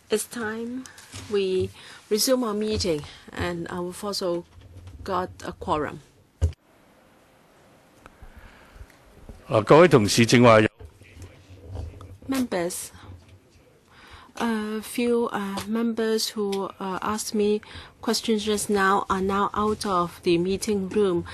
It's time we resume our meeting, and we've also got a quorum. 各位同事正話有 Members, a few members who asked me questions just now are now out of the meeting room.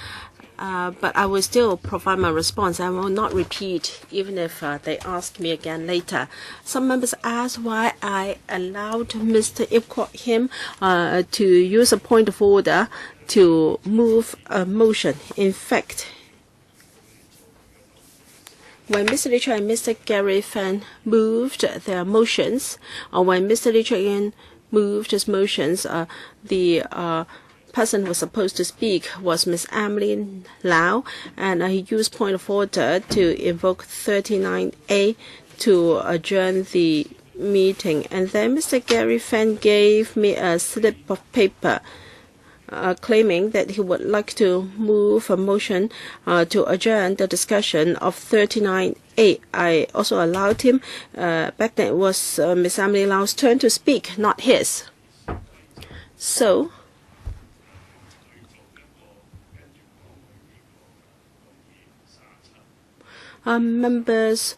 But I will still provide my response. I will not repeat, even if they ask me again later. Some members asked why I allowed Mr. Ip Kwok Him to use a point of order to move a motion. In fact, when Mr. Lee Chuk and Mr. Gary Fan moved their motions, or when Mr. Lee Chuk moved his motions, the person who was supposed to speak was Miss Emily Lau, and he used point of order to invoke 39A to adjourn the meeting. And then Mr. Gary Fan gave me a slip of paper claiming that he would like to move a motion to adjourn the discussion of 39A. I also allowed him. Back then it was Miss Emily Lau's turn to speak, not his. So members,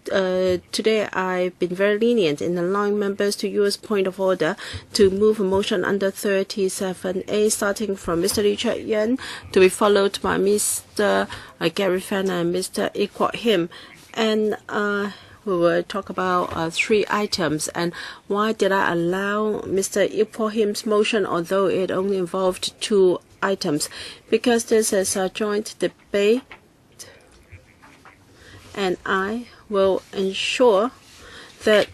today I've been very lenient in allowing members to use point of order to move a motion under 37A, starting from Mr. Lee Chuk Yen, to be followed by Mr. Gary Fan and Mr. Ip Kwok Him. And we will talk about 3 items. And why did I allow Mr. Ip Kwok Him's motion, although it only involved 2 items? Because this is a joint debate, and I will ensure that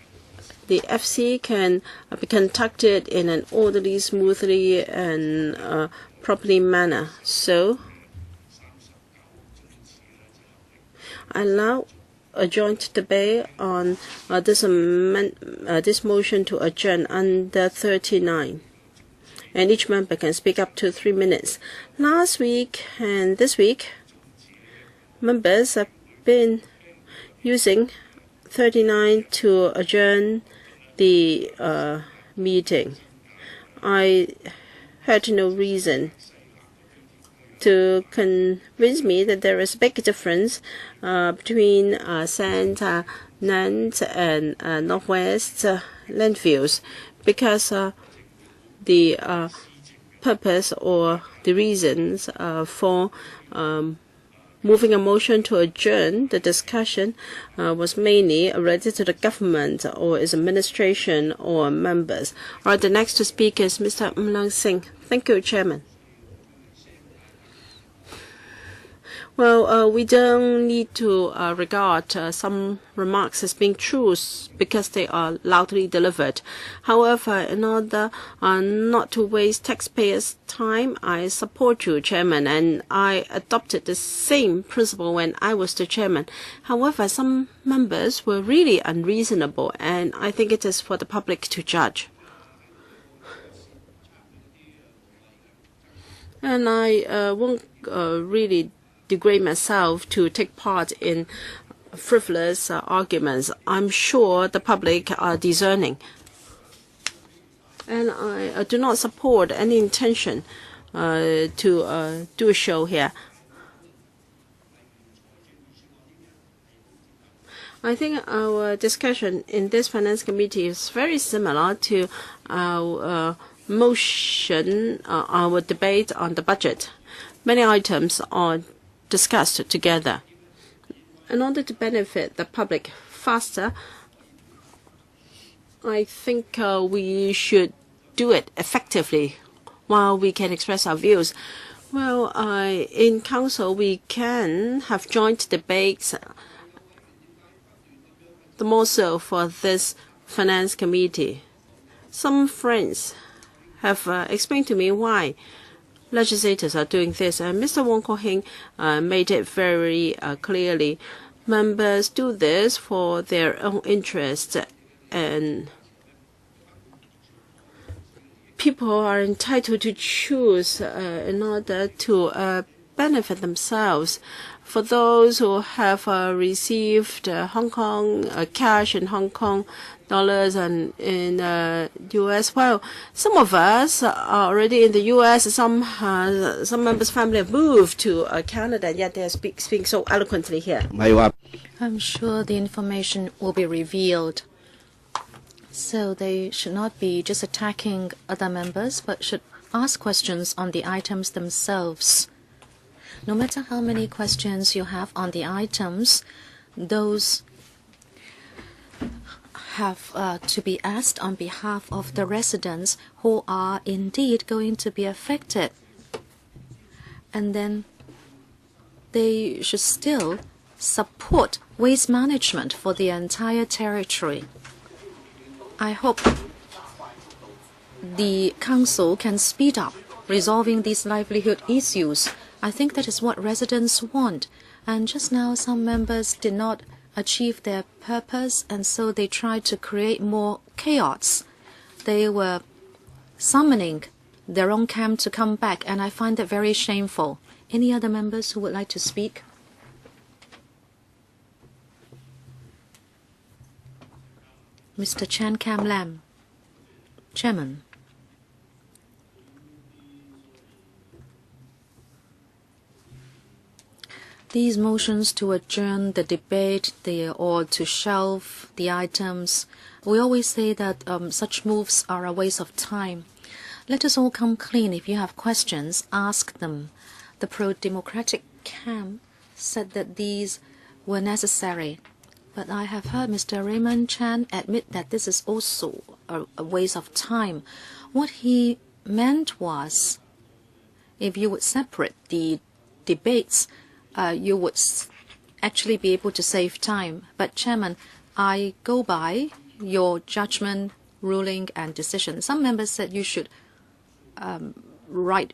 the FC can be conducted in an orderly, smoothly, and properly manner. So I allow a joint debate on this motion to adjourn under 39. And each member can speak up to 3 minutes. Last week and this week, members have been using 39 to adjourn the meeting. I had no reason to convince me that there is a big difference between Sand, Nant, and Northwest landfills, because the purpose or the reasons for moving a motion to adjourn the discussion was mainly related to the government or its administration or members. All right, the next to speak is Mr. Lang Singh. Thank you, Chairman. Well, we don't need to regard some remarks as being true because they are loudly delivered. However, in order not to waste taxpayers' time, I support you, Chairman, and I adopted the same principle when I was the Chairman. However, some members were really unreasonable, and I think it is for the public to judge. And I won't really degrade myself to take part in frivolous arguments. I'm sure the public are discerning. And I do not support any intention to do a show here. I think our discussion in this Finance Committee is very similar to our motion, our debate on the budget. Many items are discussed together. In order to benefit the public faster, I think we should do it effectively while we can express our views. Well, in Council, we can have joint debates, the more so for this Finance Committee. Some friends have explained to me why legislators are doing this, and Mr. Wong Kwok Hing made it very clearly. Members do this for their own interest, and people are entitled to choose in order to benefit themselves For those who have received Hong Kong cash in Hong Kong dollars and in U.S., well, some of us are already in the U.S. Some members' family have moved to Canada, and yet they are speaking so eloquently here. I'm sure the information will be revealed. So they should not be just attacking other members, but should ask questions on the items themselves. No matter how many questions you have on the items, those have to be asked on behalf of the residents who are indeed going to be affected. And then they should still support waste management for the entire territory. I hope the Council can speed up resolving these livelihood issues. I think that is what residents want. And just now, some members did not achieve their purpose, and so they tried to create more chaos. They were summoning their own camp to come back, and I find that very shameful. Any other members who would like to speak? Mr. Chan Kam Lam, Chairman. These motions to adjourn the debate or to shelve the items, we always say that such moves are a waste of time. Let us all come clean. If you have questions, ask them. The pro-democratic camp said that these were necessary. But I have heard Mr. Raymond Chan admit that this is also a waste of time. What he meant was, if you would separate the debates, you would actually be able to save time. But, Chairman, I go by your judgment, ruling, and decision. Some members said you should write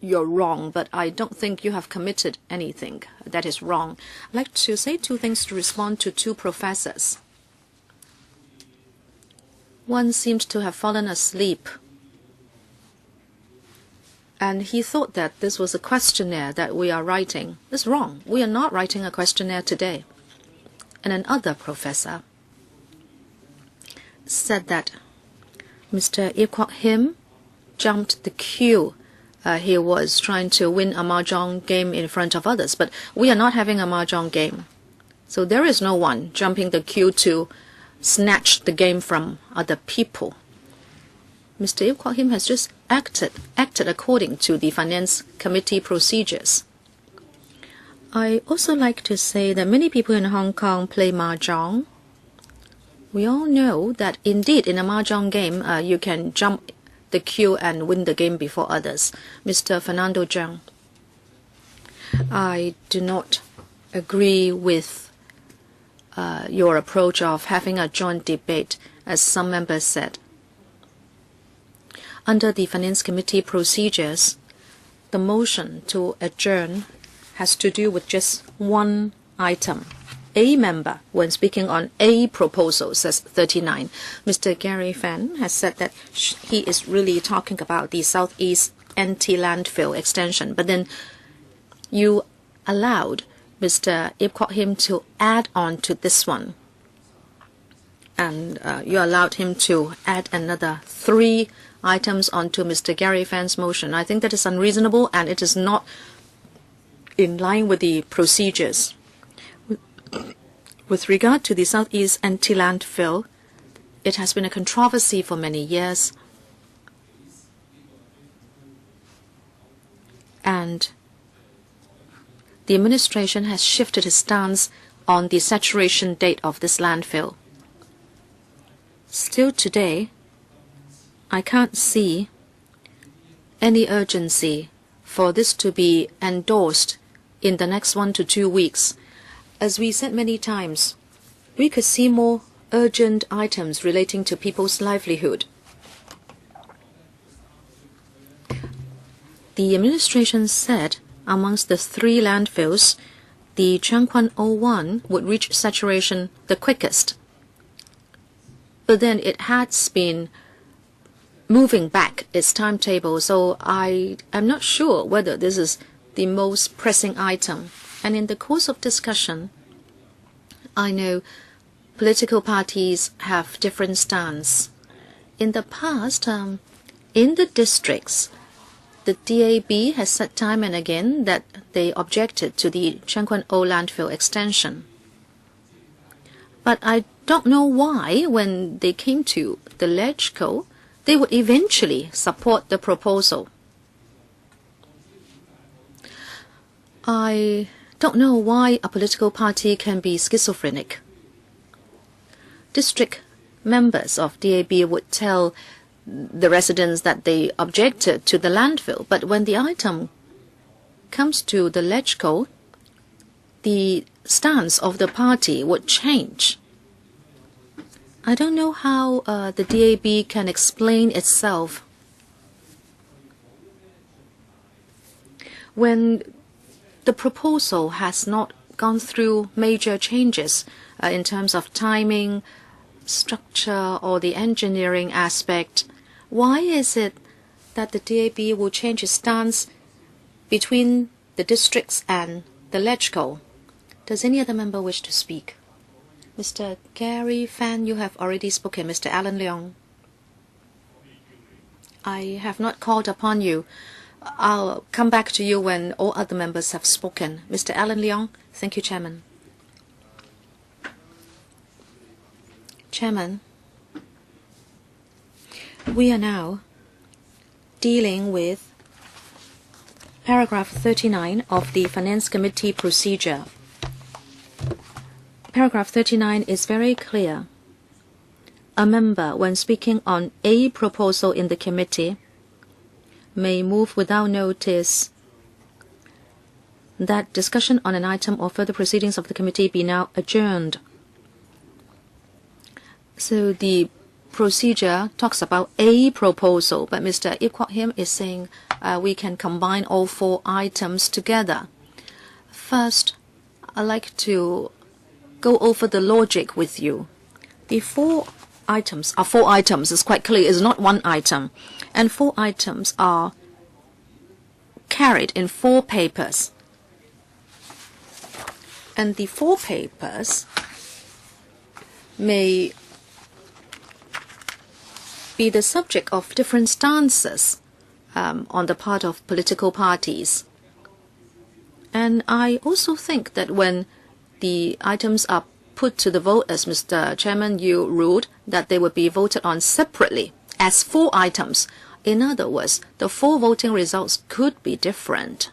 you're wrong, but I don't think you have committed anything that is wrong. I'd like to say two things to respond to two professors. One seemed to have fallen asleep, and he thought that this was a questionnaire that we are writing. It's wrong. We are not writing a questionnaire today. And another professor said that Mr. Ip Kwok Him jumped the queue. He was trying to win a mahjong game in front of others, but we are not having a mahjong game. So there is no one jumping the queue to snatch the game from other people. Mr. Ip Kwok Him has just acted according to the Finance Committee procedures. I also like to say that many people in Hong Kong play mahjong. We all know that indeed in a mahjong game you can jump the queue and win the game before others. Mr. Fernando Zhang, I do not agree with your approach of having a joint debate, as some members said. Under the Finance Committee procedures, the motion to adjourn has to do with just one item. A member, when speaking on a proposal, says 39. Mr. Gary Fan has said that he is really talking about the Southeast Landfill extension, but then you allowed Mr. Ip Kwok Him to add on to this one. And you allowed him to add another 3 items onto Mr. Gary Fan's motion. I think that is unreasonable, and it is not in line with the procedures. With regard to the Southeast Landfill, it has been a controversy for many years. And the administration has shifted its stance on the saturation date of this landfill. Still today, I can't see any urgency for this to be endorsed in the next 1 to 2 weeks. As we said many times, we could see more urgent items relating to people's livelihood. The administration said amongst the 3 landfills, the Chang Kwan 01 would reach saturation the quickest. But then it has been moving back its timetable, so I am not sure whether this is the most pressing item. And in the course of discussion, I know political parties have different stance. In the past, in the districts, the DAB has said time and again that they objected to the Tseung Kwan O landfill extension. But I don't know why, when they came to the LegCo, they would eventually support the proposal. I don't know why a political party can be schizophrenic. District members of DAB would tell the residents that they objected to the landfill, but when the item comes to the LegCo, the stance of the party would change. I don't know how the DAB can explain itself. When the proposal has not gone through major changes in terms of timing, structure, or the engineering aspect, why is it that the DAB will change its stance between the districts and the LegCo? Does any other member wish to speak? Mr. Gary Fan, you have already spoken. Mr. Alan Leong. I have not called upon you. I'll come back to you when all other members have spoken. Mr. Alan Leong. Thank you, Chairman. Chairman, we are now dealing with paragraph 39 of the Finance Committee procedure. Paragraph 39 is very clear. A member, when speaking on a proposal in the committee, may move without notice that discussion on an item or further proceedings of the committee be now adjourned. So the procedure talks about a proposal, but Mr. Ip Kwok Him is saying we can combine all 4 items together. First, I'd like to go over the logic with you. The 4 items are 4 items. It's quite clear. It's not 1 item. And 4 items are carried in 4 papers. And the 4 papers may be the subject of different stances on the part of political parties. And I also think that when the items are put to the vote, as Mr. Chairman, you ruled that they would be voted on separately as 4 items. In other words, the 4 voting results could be different.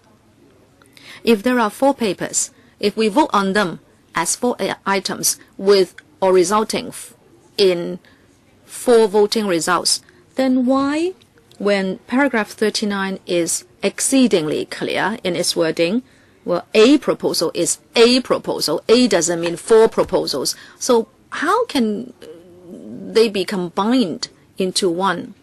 If there are 4 papers, if we vote on them as 4 items with or resulting in 4 voting results, then why, when paragraph 39 is exceedingly clear in its wording, well, a proposal is a proposal. A doesn't mean 4 proposals. So how can they be combined into one?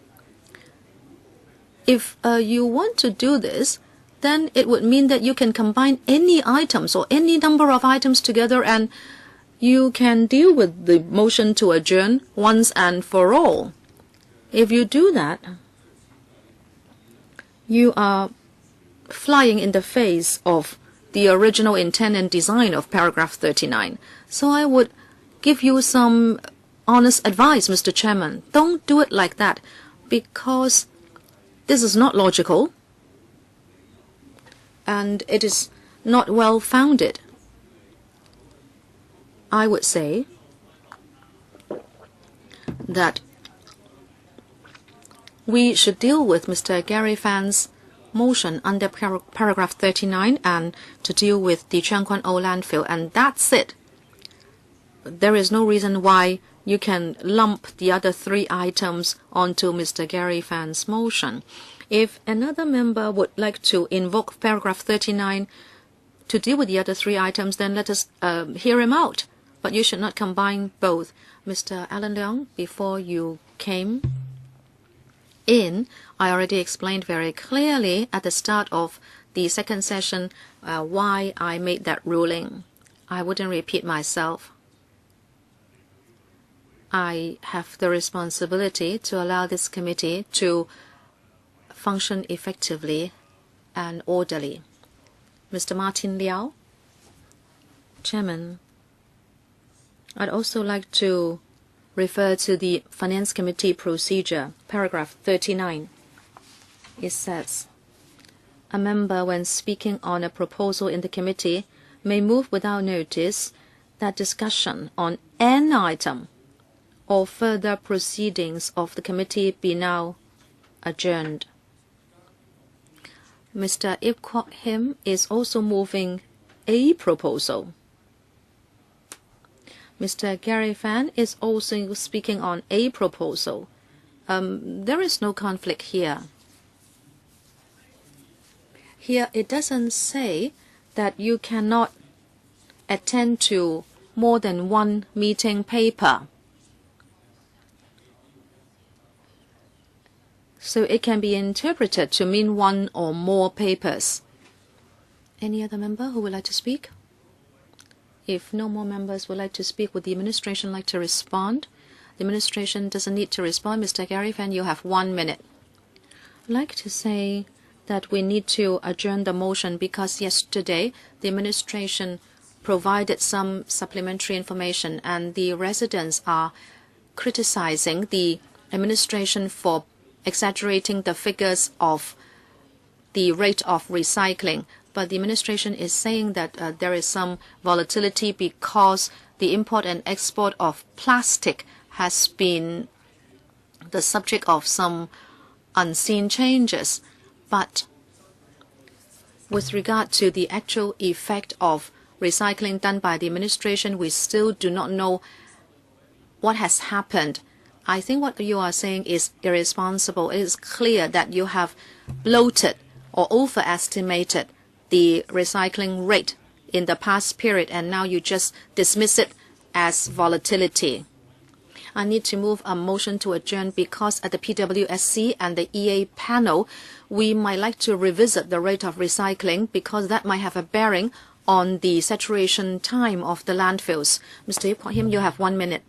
If you want to do this, then it would mean that you can combine any items or any number of items together, and you can deal with the motion to adjourn once and for all. If you do that, you are flying in the face of the original intent and design of paragraph 39. So I would give you some honest advice, Mr. Chairman. Don't do it like that, because this is not logical and it is not well founded. I would say that we should deal with Mr. Gary Fan's motion under paragraph 39 and to deal with the Tseung Kwan O landfill, and that's it. There is no reason why you can lump the other 3 items onto Mr. Gary Fan's motion. If another member would like to invoke paragraph 39 to deal with the other 3 items, then let us hear him out. But you should not combine both. Mr. Alan Leong, before you came in, I already explained very clearly at the start of the second session why I made that ruling. I wouldn't repeat myself. I have the responsibility to allow this committee to function effectively and orderly. Mr. Martin Liao. Chairman, I'd also like to refer to the Finance Committee procedure, paragraph 39. It says, a member, when speaking on a proposal in the committee, may move without notice that discussion on an item or further proceedings of the committee be now adjourned. Mr. Ip Kwok Him is also moving a proposal. Mr. Gary Fan is also speaking on a proposal. There is no conflict here. Here it doesn't say that you cannot attend to more than one meeting paper. So it can be interpreted to mean one or more papers. Any other member who would like to speak? If no more members would like to speak, would the administration like to respond? The administration doesn't need to respond. Mr. Gary Fan, you have 1 minute. I'd like to say that we need to adjourn the motion because yesterday the administration provided some supplementary information and the residents are criticizing the administration for exaggerating the figures of the rate of recycling. But the administration is saying that there is some volatility because the import and export of plastic has been the subject of some unseen changes. But with regard to the actual effect of recycling done by the administration, we still do not know what has happened. I think what you are saying is irresponsible. It is clear that you have bloated or overestimated the recycling rate in the past period, and now you just dismiss it as volatility. I need to move a motion to adjourn because at the PWSC and the EA panel, we might like to revisit the rate of recycling because that might have a bearing on the saturation time of the landfills. Mr. Ip Kwok Him, you have 1 minute.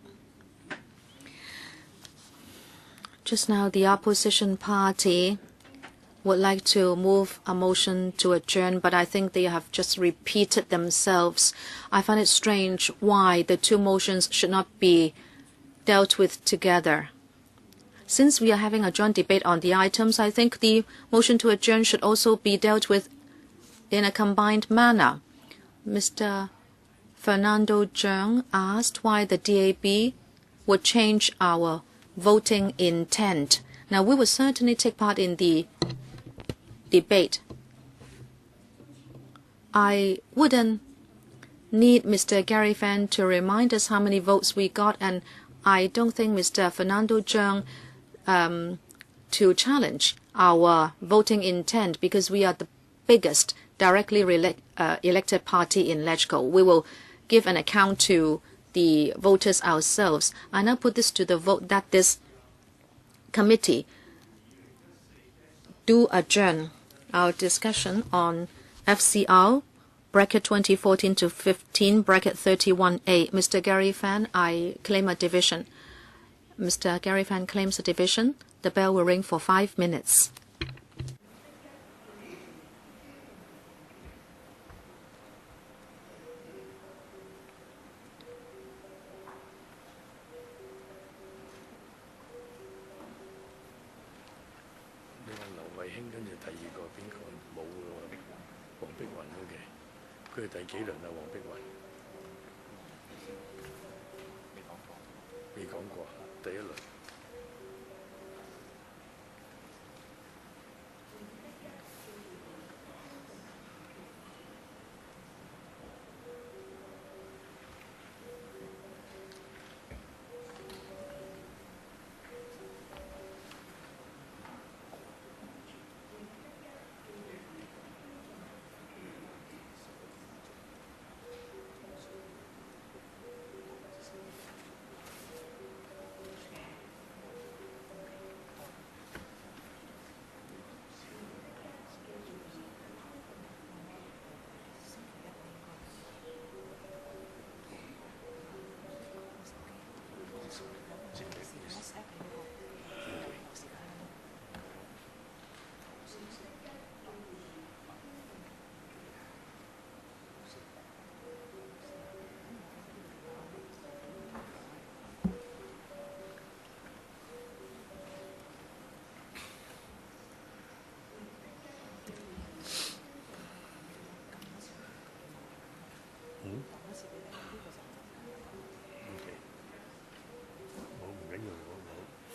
Just now, the opposition party would like to move a motion to adjourn, but I think they have just repeated themselves. I find it strange why the two motions should not be dealt with together. Since we are having a joint debate on the items, I think the motion to adjourn should also be dealt with in a combined manner. Mr. Fernando Zheng asked why the DAB would change our voting intent. Now, we will certainly take part in the debate. I wouldn't need Mr. Gary Fan to remind us how many votes we got, and I don't think Mr. Fernando Zheng to challenge our voting intent because we are the biggest directly elected party in LegCo. We will give an account to the voters ourselves. I now put this to the vote that this committee do adjourn our discussion on FCR bracket 2014 to 15 bracket 31A. Mr. Gary Fan, I claim a division. Mr. Gary Fan claims a division. The bell will ring for 5 minutes.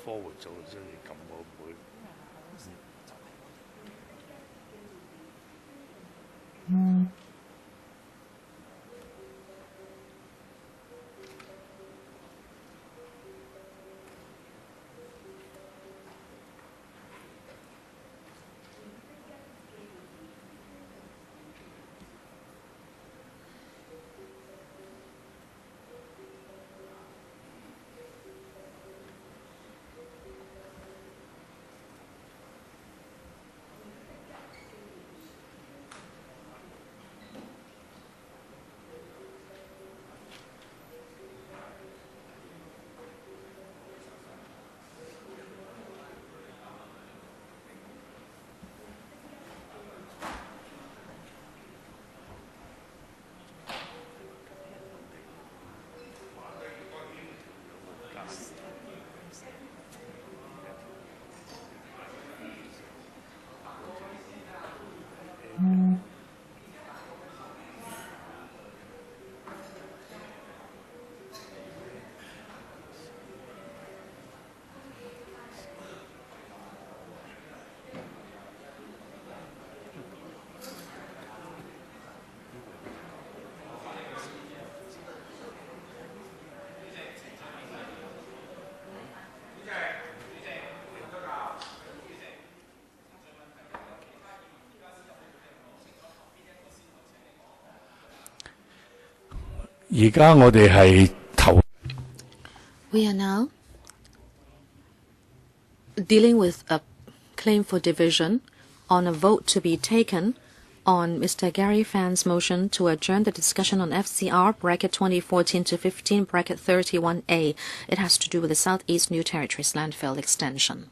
forward 咗，所以撳我唔會。而家我哋係投。We are now dealing with a claim for division on a vote to be taken on Mr. Gary Fan's motion to adjourn the discussion on FCR bracket 2014 to 15 bracket 31A. It has to do with the Southeast New Territories Landfill extension.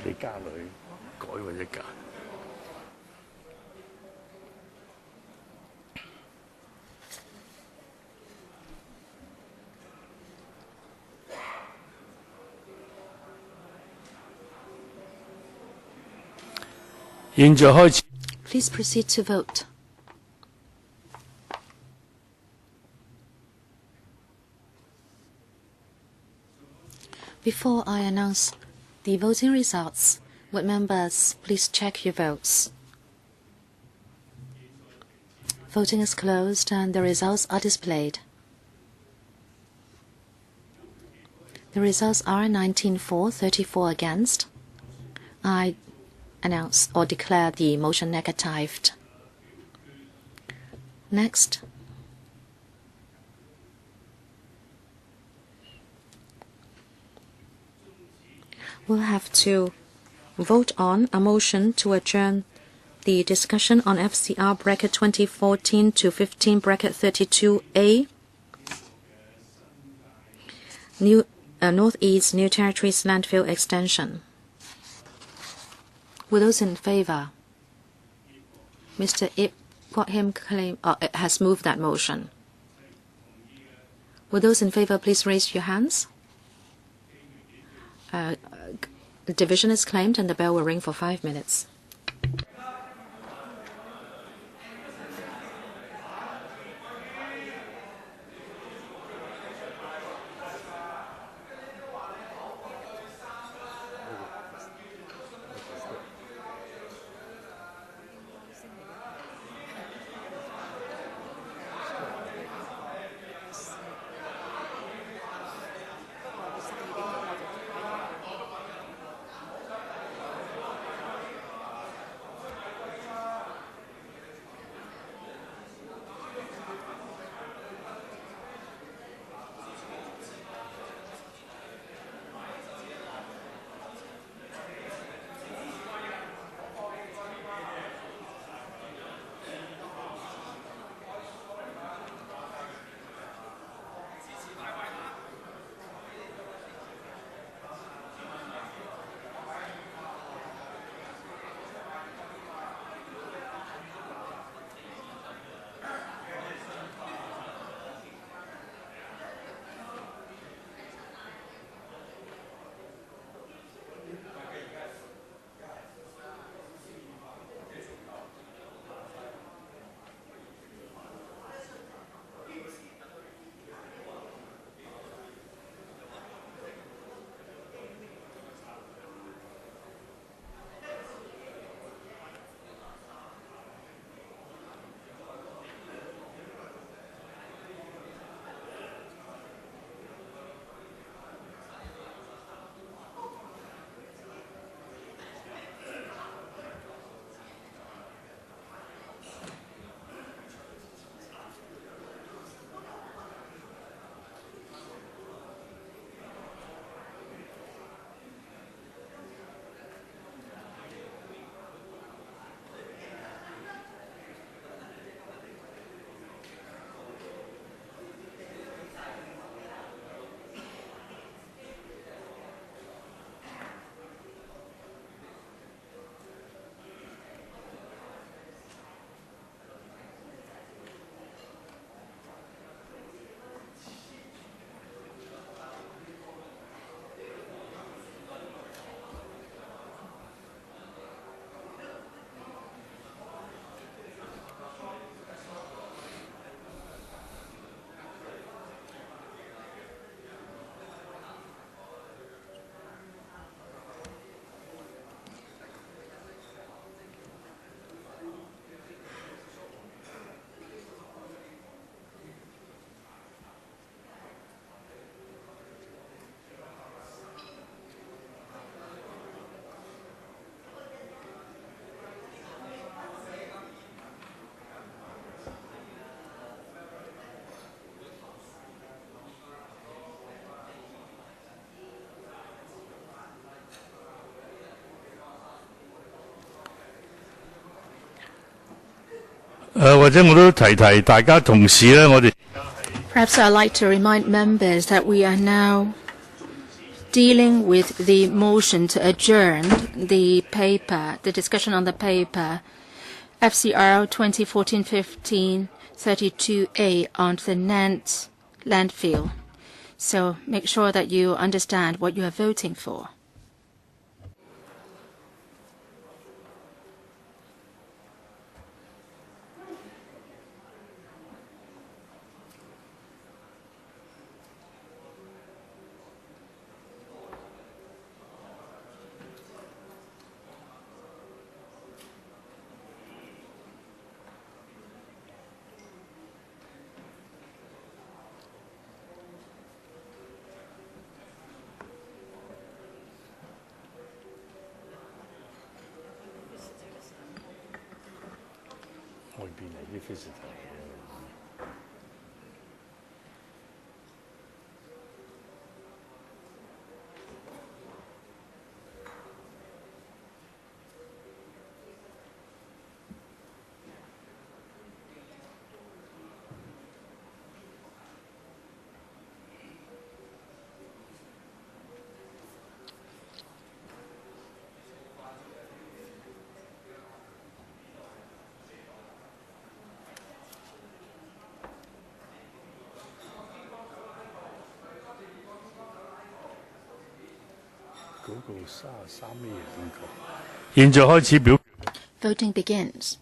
你加女改或者加。現在開始。Please proceed to vote. Before I announce the voting results, would members please check your votes? Voting is closed and the results are displayed. The results are 19 for, 34 against. I announce or declare the motion negatived. Next, we'll have to vote on a motion to adjourn the discussion on FCR bracket 2014 to 15 bracket 32A Northeast New Territories Landfill extension. Will those in favour? Mr. Ip has moved that motion. Will those in favour please raise your hands? The division is claimed and the bell will ring for 5 minutes. 或者我都提提大家同事咧，我哋 Perhaps I'd like to remind members that we are now dealing with the motion to adjourn the discussion on the paper, FCR 2014-15 32A on the Nantes landfill. So make sure that you understand what you are voting for. visitor. 嗰個33咩嘢感覺？現在開始表。Voting begins.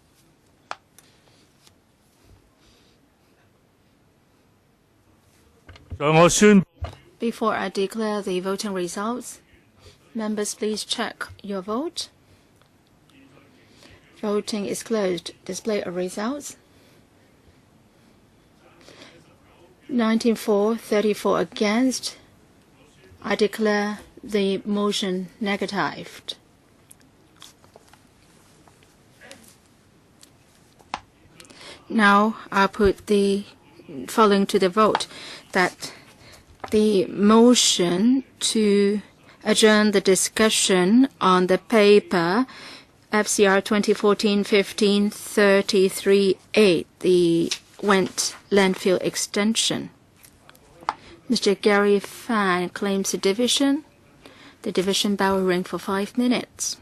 在我宣 Before I declare the voting results, members please check your vote. Voting is closed. Display of results. 19 for, 34 against. I declare the motion negatived. Now I'll put the following to the vote, that the motion to adjourn the discussion on the paper FCR 2014-15 33A, the Went landfill extension. Mr. Gary Fan claims the division. The division bell will ring for 5 minutes.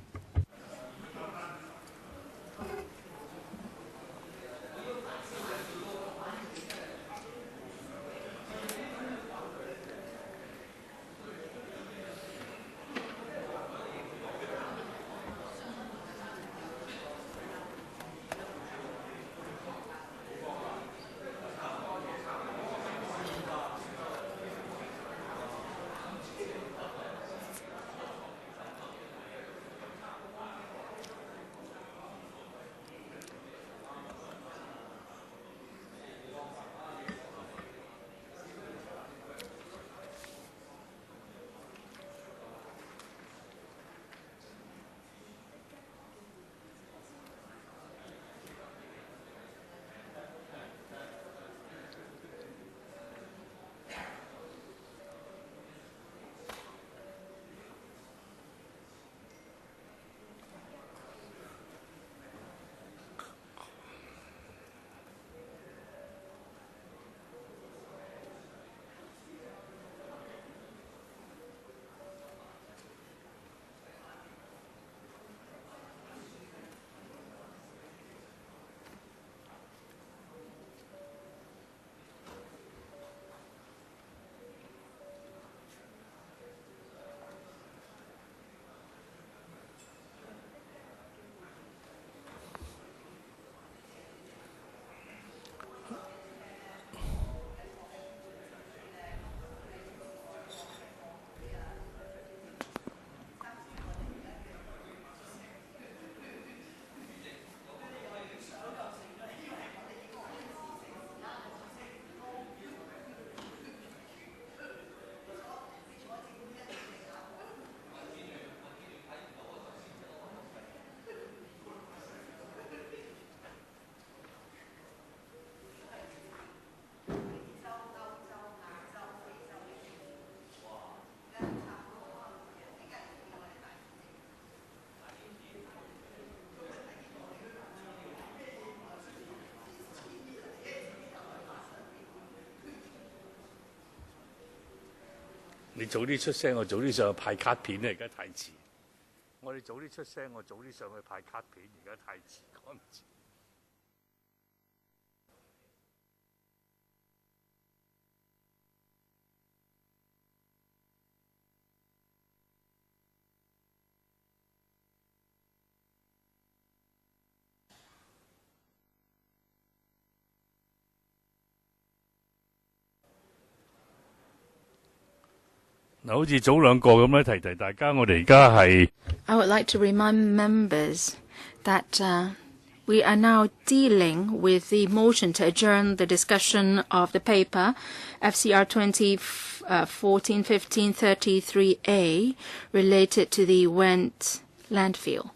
你早啲出聲，我早啲上去派卡片咧，而家太遲。我哋早啲出聲，我早啲上去派卡片，而家太遲，趕唔切。嗱，好似早兩個咁咧，提大家，我哋而家係。I would like to remind members that we are now dealing with the motion to adjourn the discussion of the paper FCR 2014-15-33A related to the Went landfill.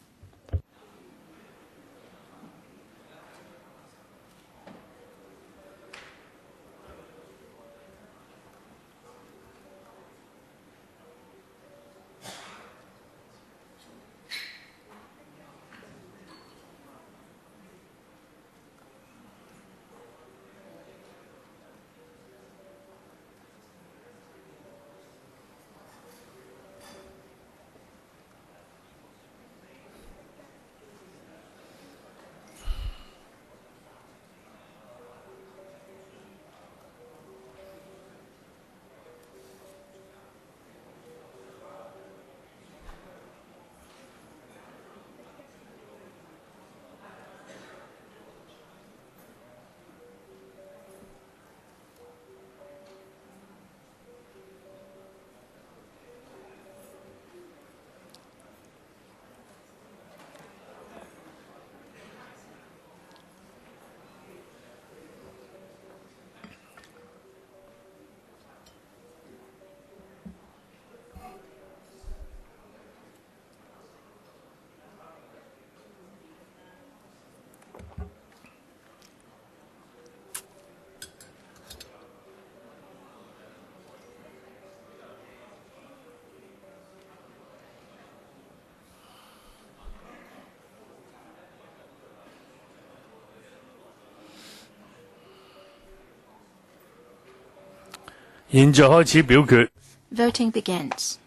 現在開始表決。Voting begins.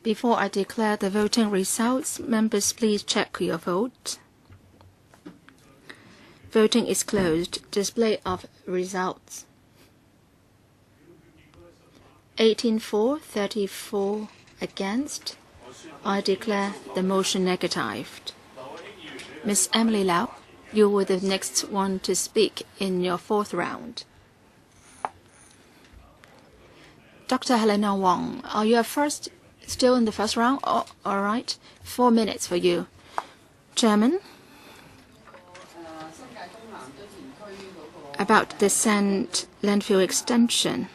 Before I declare the voting results, members please check your vote. Voting is closed. Display of results. 18 for, 34 against. I declare the motion negatived. Miss Emily Lau, you were the next one to speak in your fourth round. Dr. Helena Wong, are you first, still in the first round? Oh, all right. 4 minutes for you. Chairman, about the sand landfill extension.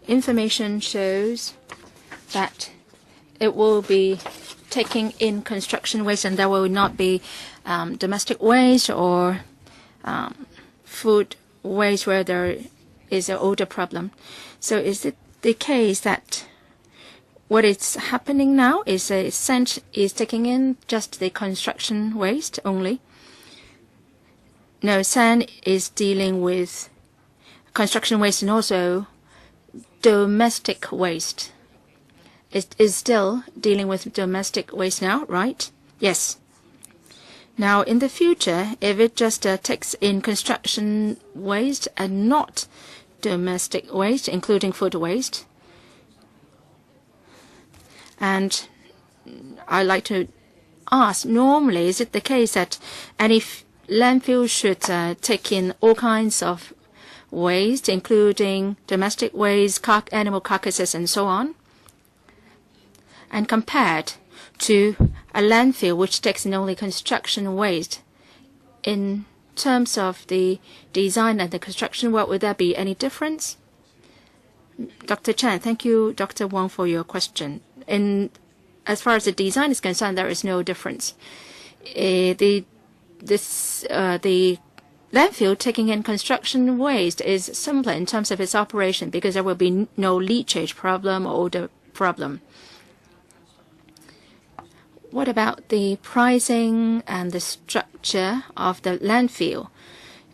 Information shows that it will be taking in construction waste and there will not be domestic waste or food waste where there is an odor problem. So is it the case that what is happening now is sand is taking in just the construction waste only? No, sand is dealing with construction waste and also domestic waste. It is still dealing with domestic waste now, right? Yes. Now, in the future, if it just takes in construction waste and not domestic waste, including food waste, and I'd like to ask, normally, is it the case that any landfill should take in all kinds of waste, including domestic waste, animal carcasses, and so on? And compared to a landfill which takes in only construction waste, in terms of the design and the construction work, would there be any difference? Dr. Chan, thank you, Dr. Wang, for your question. As far as the design is concerned, there is no difference. The landfill taking in construction waste is simpler in terms of its operation because there will be no leachage problem or odor problem. What about the pricing and the structure of the landfill?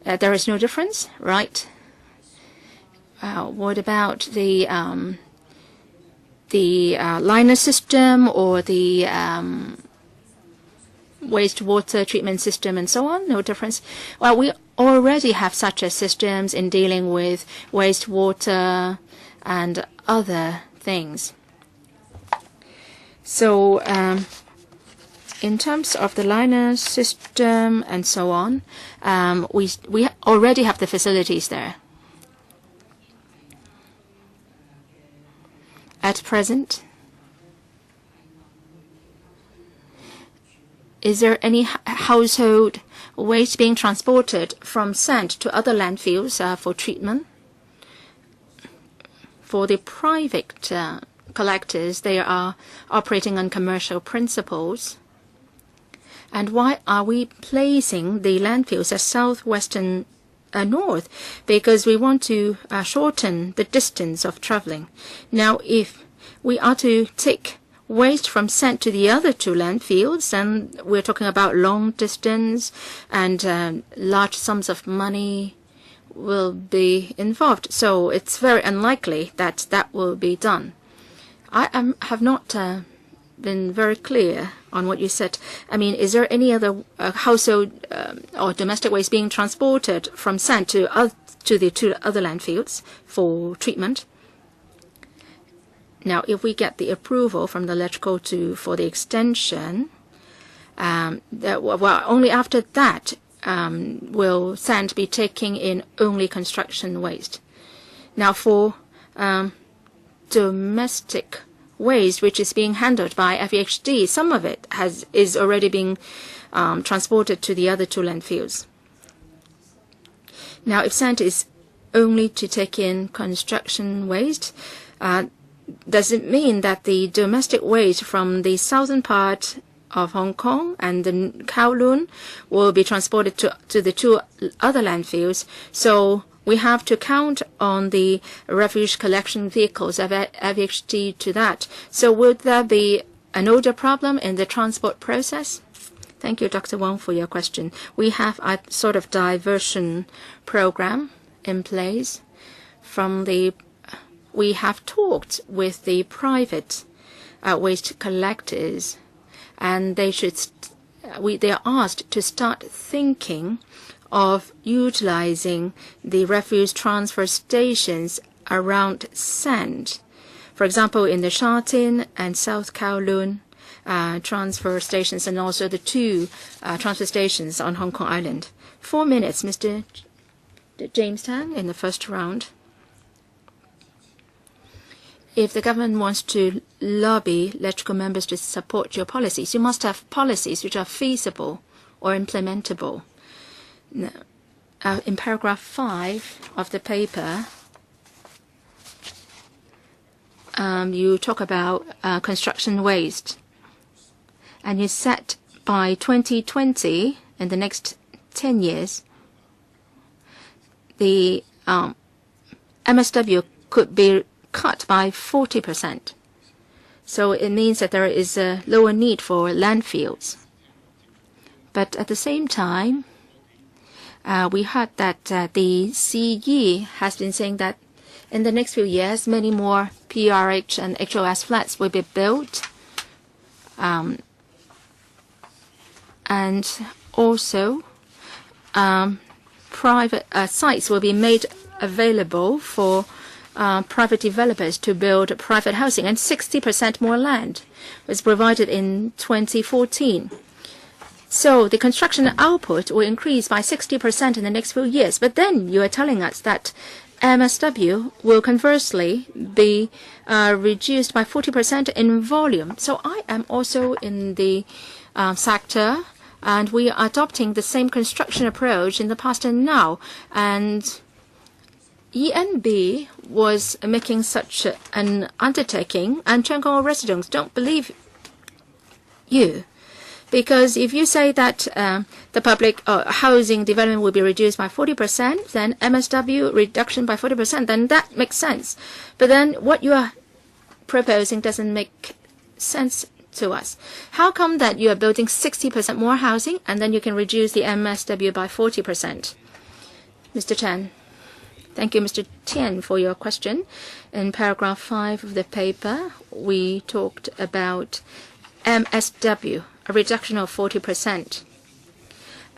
There is no difference, right? what about the liner system or the wastewater treatment system and so on? No difference. Well, we already have such a systems in dealing with wastewater and other things. So in terms of the liner system and so on, we already have the facilities there. At present, is there any household waste being transported from sand to other landfills for treatment? For the private collectors, they are operating on commercial principles. And why are we placing the landfills at southwestern north? Because we want to shorten the distance of traveling. Now, if we are to take waste from sand to the other two landfills, then we're talking about long distance and large sums of money will be involved. So it's very unlikely that that will be done. I have not been very clear on what you said. I mean, is there any other household or domestic waste being transported from sand to the two other landfills for treatment? Now, if we get the approval from the electrical for the extension, only after that will sand be taking in only construction waste. Now, for domestic waste, which is being handled by FEHD, some of it is already being transported to the other two landfills. Now, if sand is only to take in construction waste, does it mean that the domestic waste from the southern part of Hong Kong and the Kowloon will be transported to the two other landfills? So we have to count on the refuse collection vehicles of FHD to that. So would there be an older problem in the transport process? Thank you, Dr. Wong, for your question. We have a sort of diversion program in place. We have talked with the private waste collectors, and they are asked to start thinking of utilizing the refuse transfer stations around sand. For example, in the Sha Tin and South Kowloon transfer stations, and also the two transfer stations on Hong Kong Island. 4 minutes, Mr. James Tang, in the first round. If the government wants to lobby electrical members to support your policies, you must have policies which are feasible or implementable. Now, in paragraph 5 of the paper, you talk about construction waste. And you said by 2020, in the next 10 years, the MSW could be cut by 40%. So it means that there is a lower need for landfills. But at the same time, we heard that the CE has been saying that in the next few years, many more PRH and HOS flats will be built. And also, private sites will be made available for private developers to build private housing, and 60% more land was provided in 2014. So the construction output will increase by 60% in the next few years. But then you are telling us that MSW will conversely be reduced by 40% in volume. So I am also in the sector, and we are adopting the same construction approach in the past and now. And ENB was making such an undertaking, and Cheung Kong residents don't believe you. Because if you say that the public housing development will be reduced by 40%, then MSW reduction by 40%, then that makes sense. But then what you are proposing doesn't make sense to us. How come that you are building 60% more housing and then you can reduce the MSW by 40%? Mr. Chen. Thank you, Mr. Tian, for your question. In paragraph 5 of the paper, we talked about MSW, a reduction of 40%.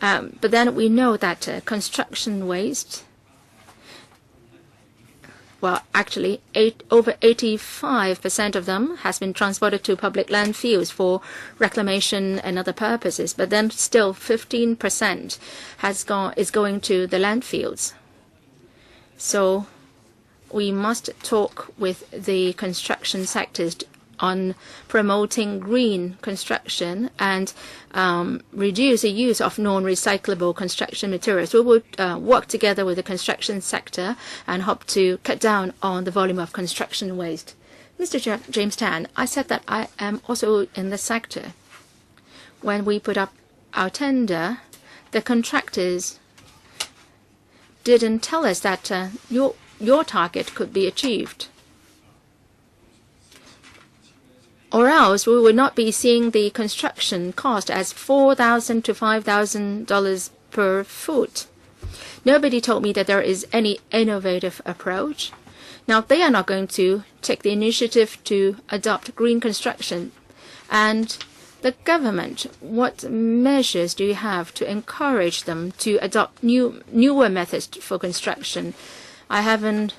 But then we know that construction waste, well, actually, over 85% of them has been transported to public landfills for reclamation and other purposes. But then still 15% is going to the landfills. So we must talk with the construction sectors on promoting green construction and reduce the use of non-recyclable construction materials. We will work together with the construction sector and hope to cut down on the volume of construction waste. Mr. James Tan, I said that I am also in the sector. When we put up our tender, the contractors didn't tell us that your target could be achieved. Or else we would not be seeing the construction cost as $4,000 to $5,000 per foot. Nobody told me that there is any innovative approach. Now, they are not going to take the initiative to adopt green construction. And the government, what measures do you have to encourage them to adopt newer methods for construction? I haven't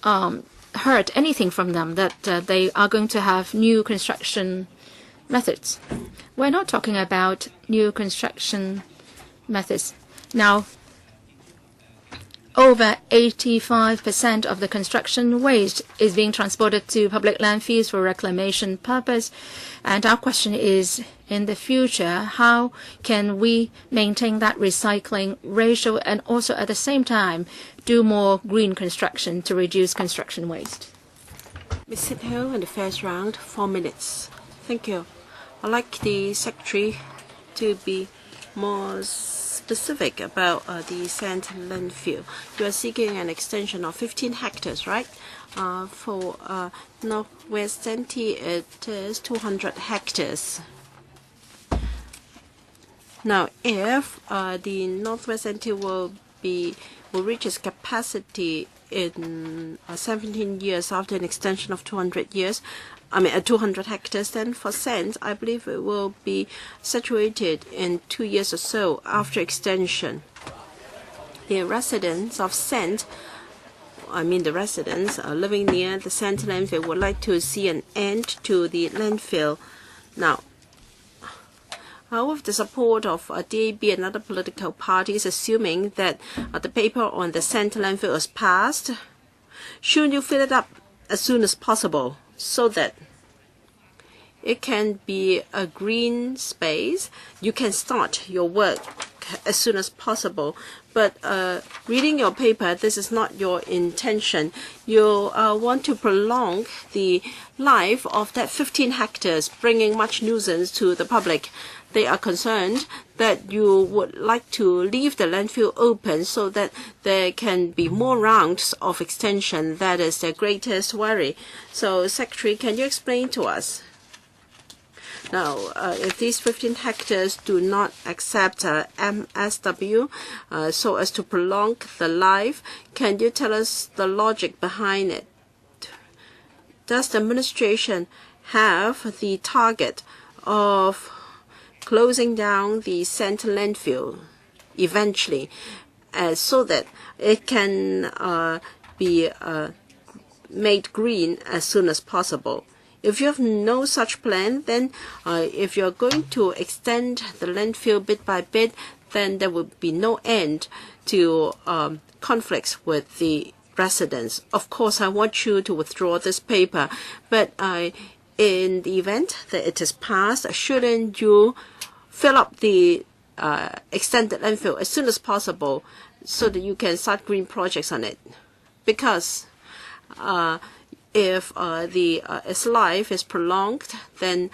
heard anything from them that they are going to have new construction methods. We're not talking about new construction methods. Now, over 85% of the construction waste is being transported to public landfills for reclamation purpose. And our question is, in the future, how can we maintain that recycling ratio and also at the same time do more green construction to reduce construction waste? Ms. Sithill, in the first round, 4 minutes. Thank you. I'd like the Secretary to be more specific about the sand landfill. You are seeking an extension of 15 hectares, right? For Northwest Santee, it is 200 hectares. Now, if the Northwest Santee will reach its capacity in 17 years after an extension of 200 hectares, then for sand, I believe it will be saturated in 2 years or so after extension. The residents of sand, the residents living near the sand landfill would like to see an end to the landfill. Now, with the support of DAB and other political parties, assuming that the paper on the sand landfill is passed, should you fill it up as soon as possible so that it can be a green space? You can start your work as soon as possible. But reading your paper, this is not your intention. You want to prolong the life of that 15 hectares, bringing much nuisance to the public. They are concerned that you would like to leave the landfill open so that there can be more rounds of extension. That is their greatest worry. So, Secretary, can you explain to us? Now, if these 15 hectares do not accept MSW so as to prolong the life, can you tell us the logic behind it? Does the administration have the target of closing down the sand landfill eventually so that it can be made green as soon as possible? If you have no such plan, then if you're going to extend the landfill bit by bit, then there will be no end to conflicts with the residents. Of course, I want you to withdraw this paper, but in the event that it is passed, shouldn't you fill up the extended landfill as soon as possible so that you can start green projects on it? Because if its life is prolonged, then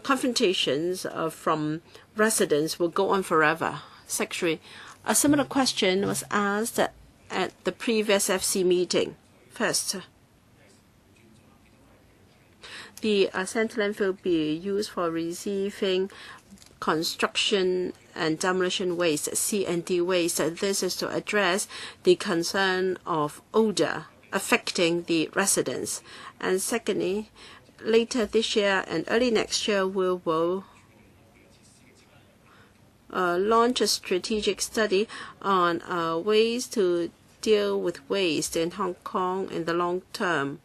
confrontations from residents will go on forever. Secretary, a similar question was asked at the previous FC meeting. First, the sand landfill be used for receiving construction and demolition waste, C&D waste. This is to address the concern of odor affecting the residents. And secondly, later this year and early next year, we will launch a strategic study on ways to deal with waste in Hong Kong in the long term.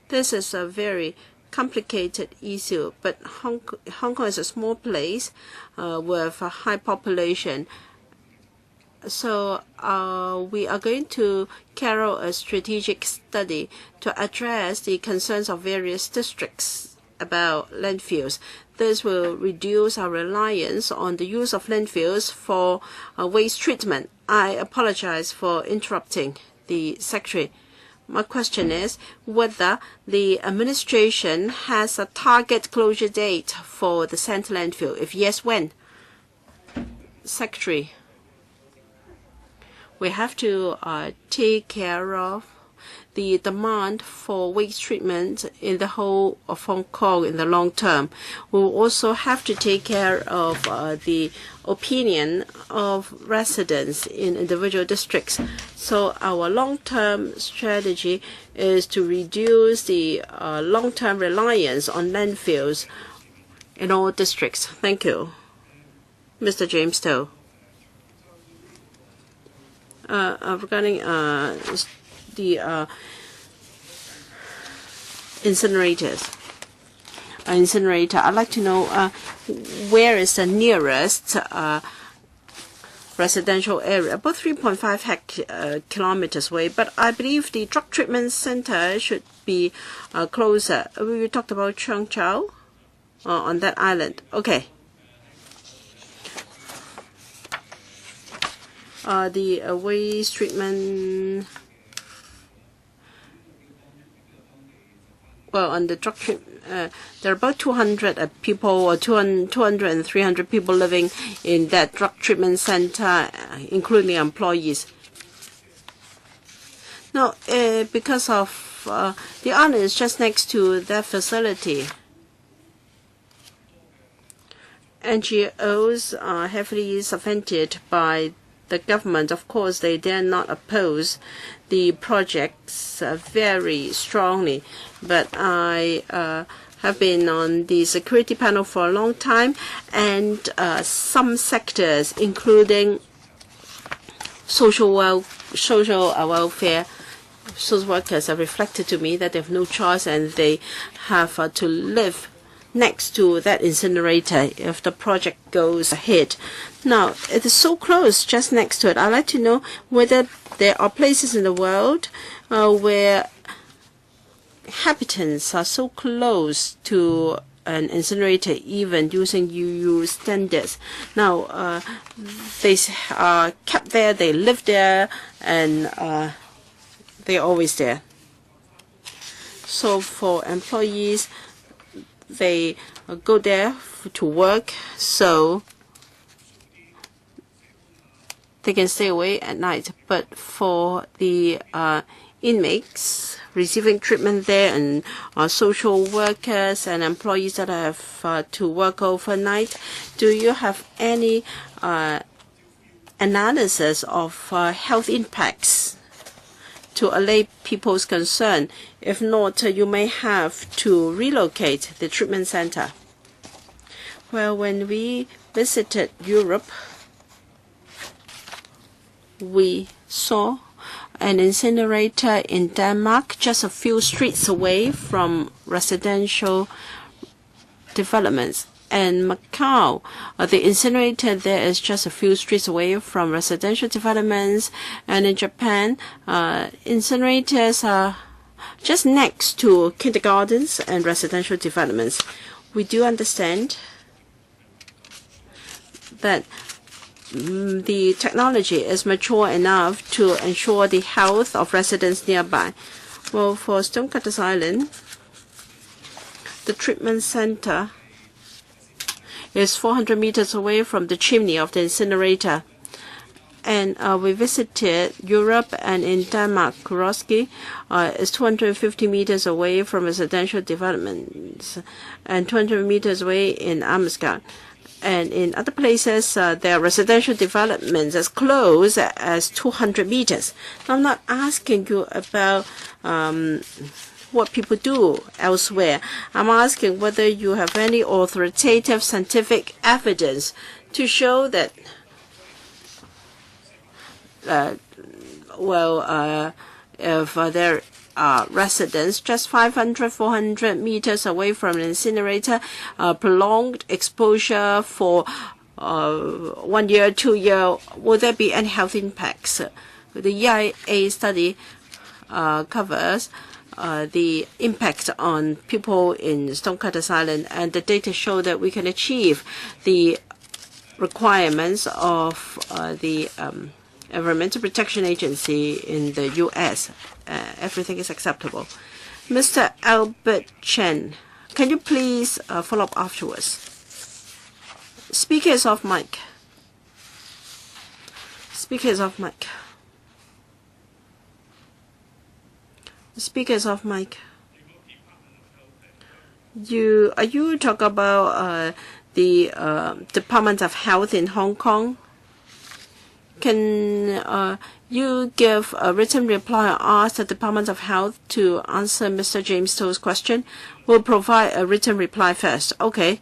This is a very complicated issue, but Hong Kong is a small place with a high population. So we are going to carry out a strategic study to address the concerns of various districts about landfills. This will reduce our reliance on the use of landfills for waste treatment. I apologize for interrupting the Secretary. My question is whether the administration has a target closure date for the Centre landfill. If yes, when? Secretary, we have to take care of the demand for waste treatment in the whole of Hong Kong in the long term. We will also have to take care of the opinion of residents in individual districts. So our long-term strategy is to reduce the long-term reliance on landfills in all districts. Thank you. Mr. James Toh. Regarding the incinerator, I'd like to know where is the nearest residential area, about 3.5 kilometers away, but I believe the drug treatment center should be closer. We talked about Cheung Chau on that island. Okay. The waste treatment, well, on the drug treatment, there are about 200 people or 200 and 300 people living in that drug treatment center, including employees. Now, because of the island is just next to that facility, NGOs are heavily subvented by the government. Of course, they dare not oppose the projects very strongly. But I have been on the security panel for a long time, and some sectors, including social welfare, social workers, have reflected to me that they have no choice and they have to live next to that incinerator if the project goes ahead. Now, it is so close, just next to it. I'd like to know whether there are places in the world where inhabitants are so close to an incinerator, even using UU standards. Now, they are kept there, they live there, and they're always there. So for employees, they go there to work, so they can stay away at night. But for the inmates receiving treatment there and social workers and employees that have to work overnight, do you have any analysis of health impacts to allay people's concern? If not, you may have to relocate the treatment center. Well, when we visited Europe, we saw an incinerator in Denmark just a few streets away from residential developments. And Macau, the incinerator there is just a few streets away from residential developments. And in Japan, incinerators are just next to kindergartens and residential developments. We do understand that the technology is mature enough to ensure the health of residents nearby. Well, for Stonecutters Island, the treatment center is 400 meters away from the chimney of the incinerator. And we visited Europe, and in Denmark, Kuroski is 250 meters away from residential developments and 200 meters away in Amsgard. And in other places, there are residential developments as close as 200 meters. I'm not asking you about what people do elsewhere. I'm asking whether you have any authoritative scientific evidence to show that if there are residents just 500, 400 meters away from an incinerator, prolonged exposure for 1 year, 2 years, will there be any health impacts? The EIA study covers the impact on people in Stonecutters Island, and the data show that we can achieve the requirements of the Environmental Protection Agency in the U.S. Everything is acceptable. Mr. Albert Chen, can you please follow up afterwards? Speaker is off mic. Speaker is off mic. Speaker is off mic. Are you talking about the Department of Health in Hong Kong? Can you give a written reply or ask the Department of Health to answer Mr. James To's question? We'll provide a written reply first. Okay,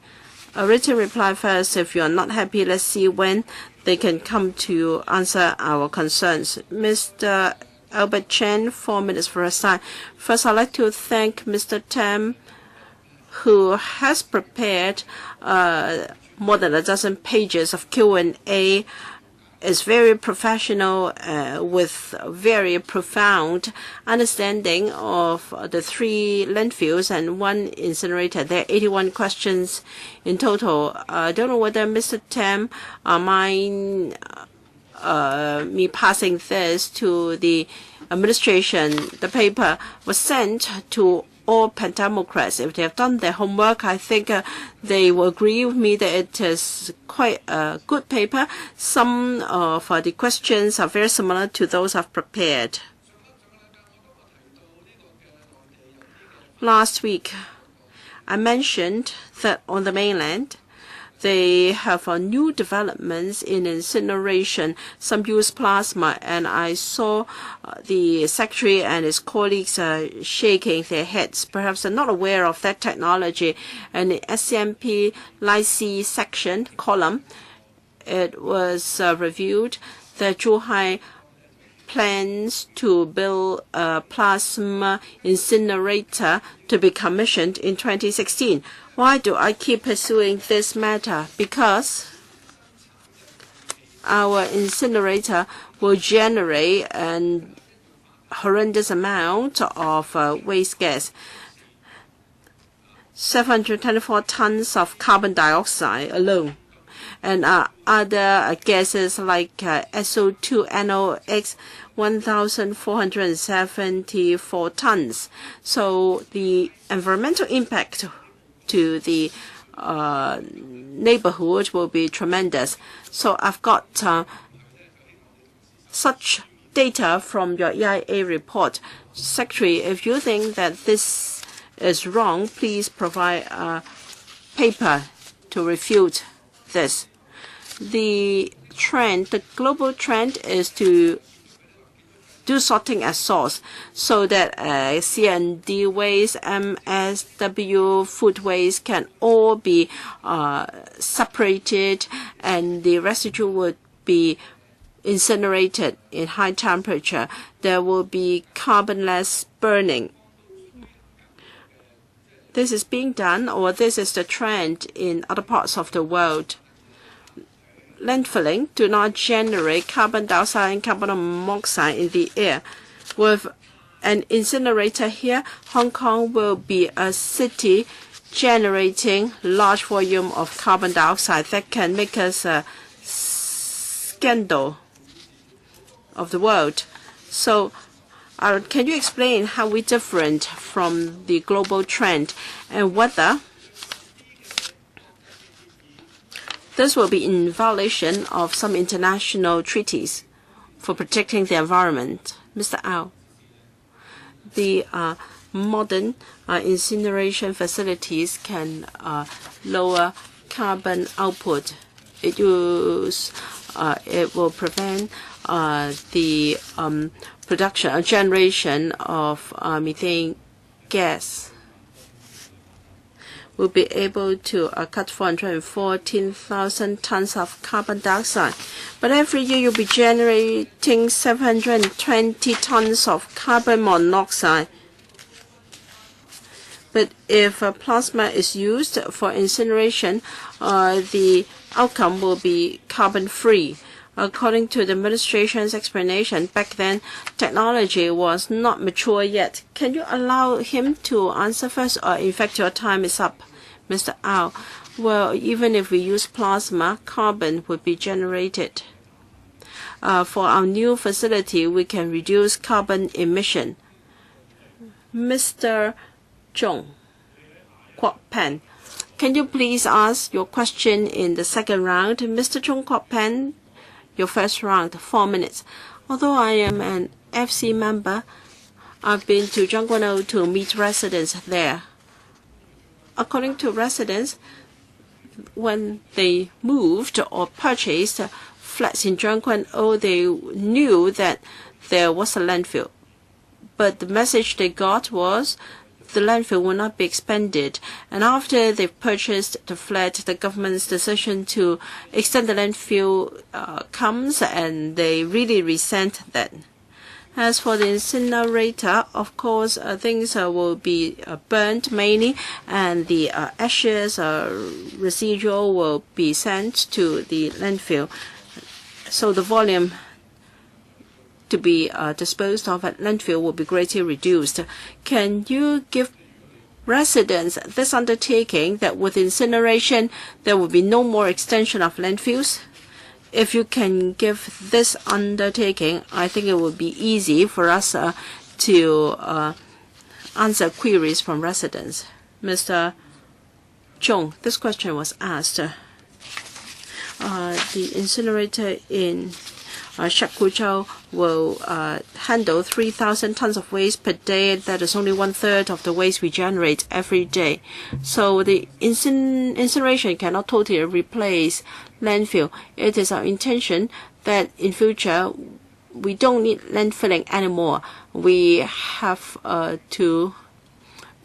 a written reply first. If you're not happy, let's see when they can come to answer our concerns. Mr. Albert Chen, 4 minutes for a sign. First, I'd like to thank Mr. Tam, who has prepared more than a dozen pages of Q&A. Is very professional with very profound understanding of the 3 landfills and 1 incinerator. There are 81 questions in total. I don't know whether Mr. Tam mind me passing this to the administration. The paper was sent to all Democrats. If they have done their homework, I think they will agree with me that it is quite a good paper. Some of the questions are very similar to those I've prepared. Last week, I mentioned that on the mainland, they have new developments in incineration. Some use plasma, and I saw the secretary and his colleagues shaking their heads. Perhaps they're not aware of that technology. And the SCMP Lycée section column, it was reviewed that Zhuhai plans to build a plasma incinerator to be commissioned in 2016. Why do I keep pursuing this matter? Because our incinerator will generate a horrendous amount of waste gas. 724 tons of carbon dioxide alone. And other gases like SO2, NOx, 1,474 tons. So the environmental impact to the neighborhood will be tremendous. So I've got such data from your EIA report. Secretary, if you think that this is wrong, please provide a paper to refute this. The global trend is to do sorting at source so that C&D waste, MSW, food waste can all be separated, and the residue would be incinerated in high temperature. There will be carbonless burning. This is being done, or this is the trend in other parts of the world. Landfilling do not generate carbon dioxide and carbon monoxide in the air. With an incinerator here, Hong Kong will be a city generating large volume of carbon dioxide that can make us a scandal of the world. So can you explain how we're different from the global trend, and whether this will be in violation of some international treaties? for protecting the environment. Mr. Au, the modern incineration facilities can lower carbon output. It will prevent the production or generation of methane gas. We'll be able to cut 414,000 tons of carbon dioxide. But every year you'll be generating 720 tons of carbon monoxide. But if plasma is used for incineration, the outcome will be carbon-free. According to the administration's explanation, back then technology was not mature yet. Can you allow him to answer first, or in fact your time is up? Mr. Au, well, even if we use plasma, carbon would be generated. For our new facility, we can reduce carbon emission. Mr. Zhong, Kwok Pen, can you please ask your question in the second round? Mr. Zhong Kwok Pen, your first round, 4 minutes. Although I am an FC member, I've been to Zhangguanou to meet residents there. According to residents, when they moved or purchased flats in Zhangguanou, they knew that there was a landfill. But the message they got was the landfill will not be expanded. And after they've purchased the flat, the government's decision to extend the landfill comes, and they really resent that. As for the incinerator, of course, things will be burnt mainly, and the ashes residual will be sent to the landfill. So the volume to be disposed of at landfill will be greatly reduced. Can you give residents this undertaking that with incineration there will be no more extension of landfills? If you can give this undertaking, I think it will be easy for us to answer queries from residents. Mr. Zhong, this question was asked. The incinerator in Shakuchao will handle 3,000 tons of waste per day. That is only 1/3 of the waste we generate every day. So the incineration cannot totally replace landfill. It is our intention that in future we don't need landfilling anymore. We have to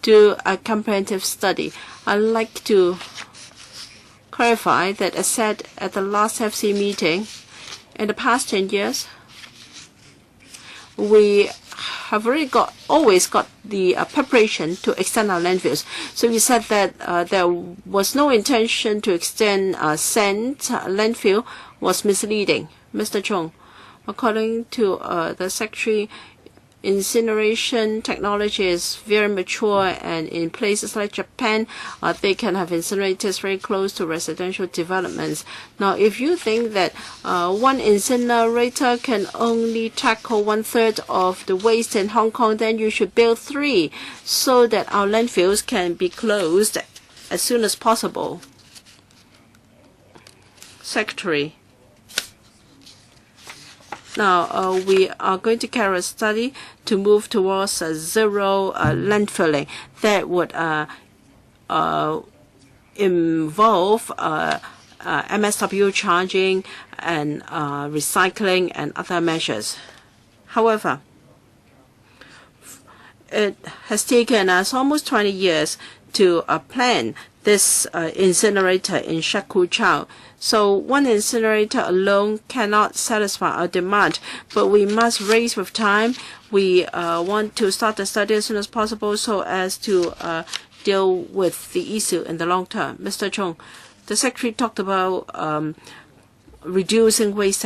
do a comprehensive study. I'd like to clarify that, as said at the last FC meeting, in the past 10 years, we have always got the preparation to extend our landfills. So you said that there was no intention to extend sand landfill was misleading. Mr. Zhong, according to the Secretary, incineration technology is very mature, and in places like Japan, they can have incinerators very close to residential developments. Now, if you think that one incinerator can only tackle 1/3 of the waste in Hong Kong, then you should build 3 so that our landfills can be closed as soon as possible. Secretary. Now, we are going to carry a study to move towards zero landfilling. That would involve MSW charging and recycling and other measures. However, it has taken us almost 20 years to plan this incinerator in Shakuchao. So one incinerator alone cannot satisfy our demand, but we must race with time. We want to start the study as soon as possible so as to deal with the issue in the long term. Mr. Zhong, the Secretary talked about reducing waste.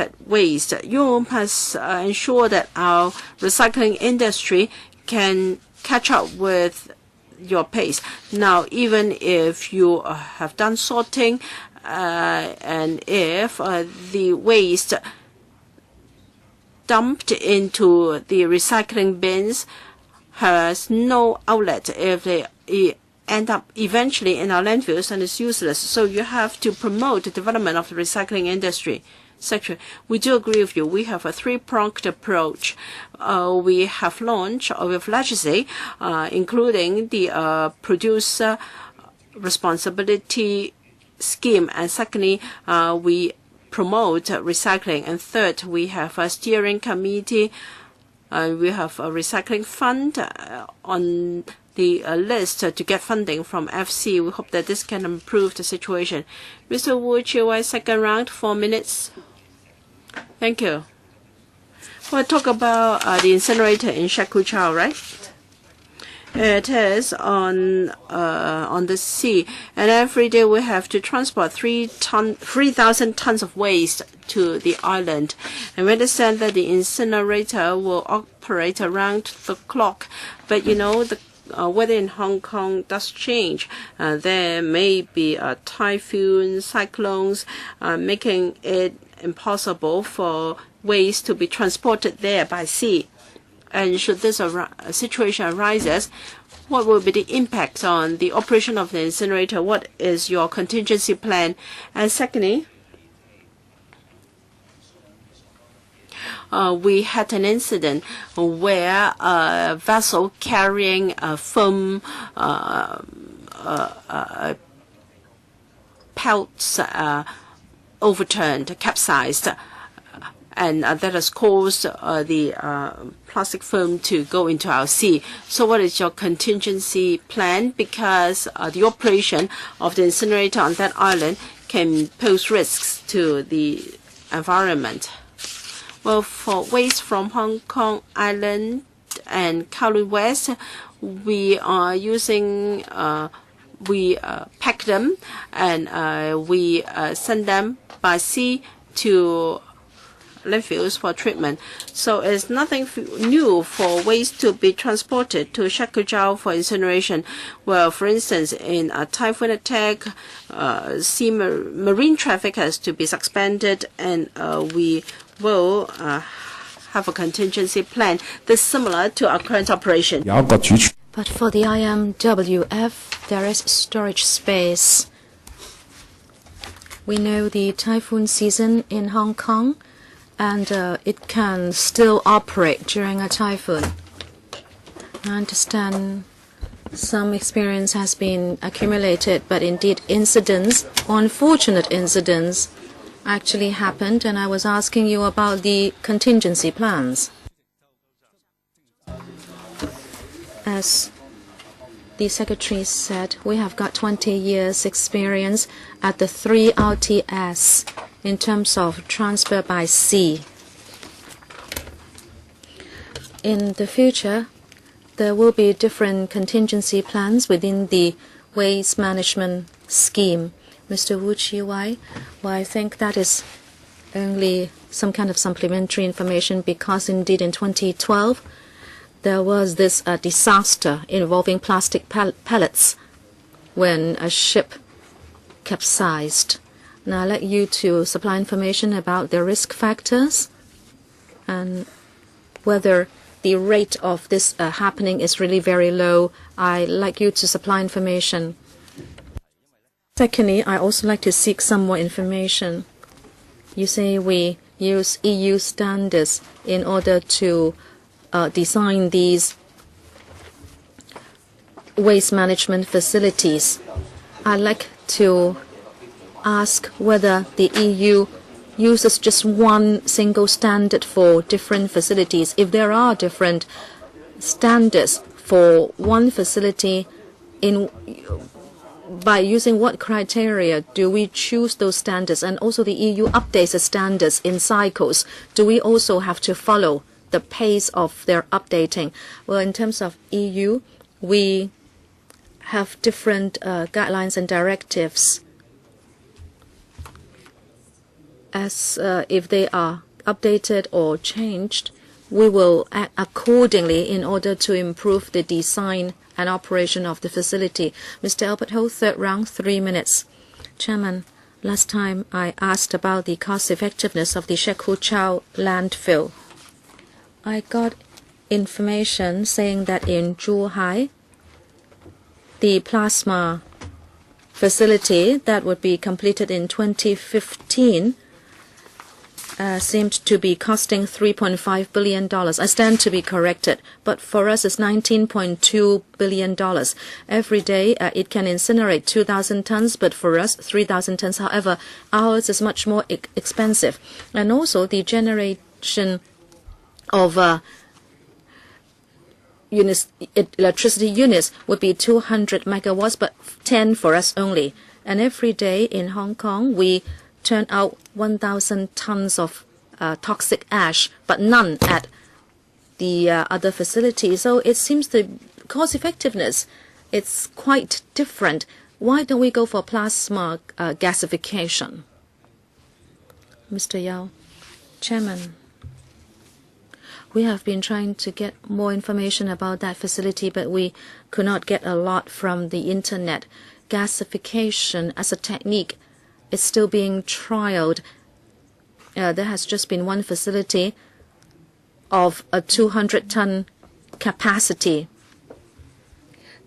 You must ensure that our recycling industry can catch up with your pace. Now, even if you have done sorting, and if the waste dumped into the recycling bins has no outlet, if they end up eventually in our landfills, and it's useless. So you have to promote the development of the recycling industry. Secretary, we do agree with you. We have a three-pronged approach. We have launched with legislation, including the producer responsibility scheme, and secondly, we promote recycling, and third, we have a steering committee. We have a recycling fund on the list to get funding from FC. We hope that this can improve the situation. Mr. Wu Chiu-wai, second round, 4 minutes. Thank you. We'll talk about the incinerator in Shakuchao, right? It is on the sea, and every day we have to transport 3,000 tons of waste to the island. And we understand that the incinerator will operate around the clock, but you know the weather in Hong Kong does change. There may be typhoon, cyclones, making it impossible for waste to be transported there by sea. And should this situation arises, what will be the impact on the operation of the incinerator? What is your contingency plan? And secondly, we had an incident where a vessel carrying foam pelts overturned, capsized, and that has caused the plastic foam to go into our sea. So what is your contingency plan? Because the operation of the incinerator on that island can pose risks to the environment. Well, for waste from Hong Kong Island and Kowloon West, we are using, we pack them and we send them by sea to landfills for treatment. So it's nothing new for waste to be transported to Shakuchao for incineration. Well, for instance, in a typhoon attack, marine traffic has to be suspended, and we will have a contingency plan that's similar to our current operation. But for the IMWF, there is storage space. We know the typhoon season in Hong Kong, and it can still operate during a typhoon. I understand some experience has been accumulated, but indeed incidents, unfortunate incidents, actually happened, and I was asking you about the contingency plans. As the Secretary said, we have got 20 years experience at the 3 RTS in terms of transfer by sea. In the future, there will be different contingency plans within the waste management scheme. Mr. Wu Chi-wai, well, I think that is only some kind of supplementary information, because indeed in 2012 there was this disaster involving plastic pellets when a ship capsized. Now I'd like you to supply information about the risk factors and whether the rate of this happening is really very low. I'd like you to supply information. Secondly, I also like to seek some more information. You say we use EU standards in order to design these waste management facilities. I'd like to ask whether the EU uses just one single standard for different facilities. If there are different standards for one facility, by using what criteria do we choose those standards? And also the EU updates the standards in cycles. Do we also have to follow the pace of their updating? Well, in terms of EU, we have different guidelines and directives. As if they are updated or changed, we will act accordingly in order to improve the design and operation of the facility. Mr. Albert Ho, third round, 3 minutes. Chairman, last time I asked about the cost effectiveness of the Shakuchao landfill. I got information saying that in Zhuhai, the plasma facility that would be completed in 2015 seemed to be costing $3.5 billion. I stand to be corrected, but for us it's $19.2 billion. Every day it can incinerate 2,000 tons, but for us 3,000 tons. However, ours is much more expensive. And also the generation of electricity units would be 200 megawatts, but 10 for us only. And every day in Hong Kong, we turn out 1,000 tons of toxic ash, but none at the other facilities. So it seems the cost effectiveness, it's quite different. Why don't we go for plasma gasification? Mr. Yao. Chairman, we have been trying to get more information about that facility, but we could not get a lot from the internet. Gasification as a technique is still being trialed. There has just been one facility of a 200-ton capacity.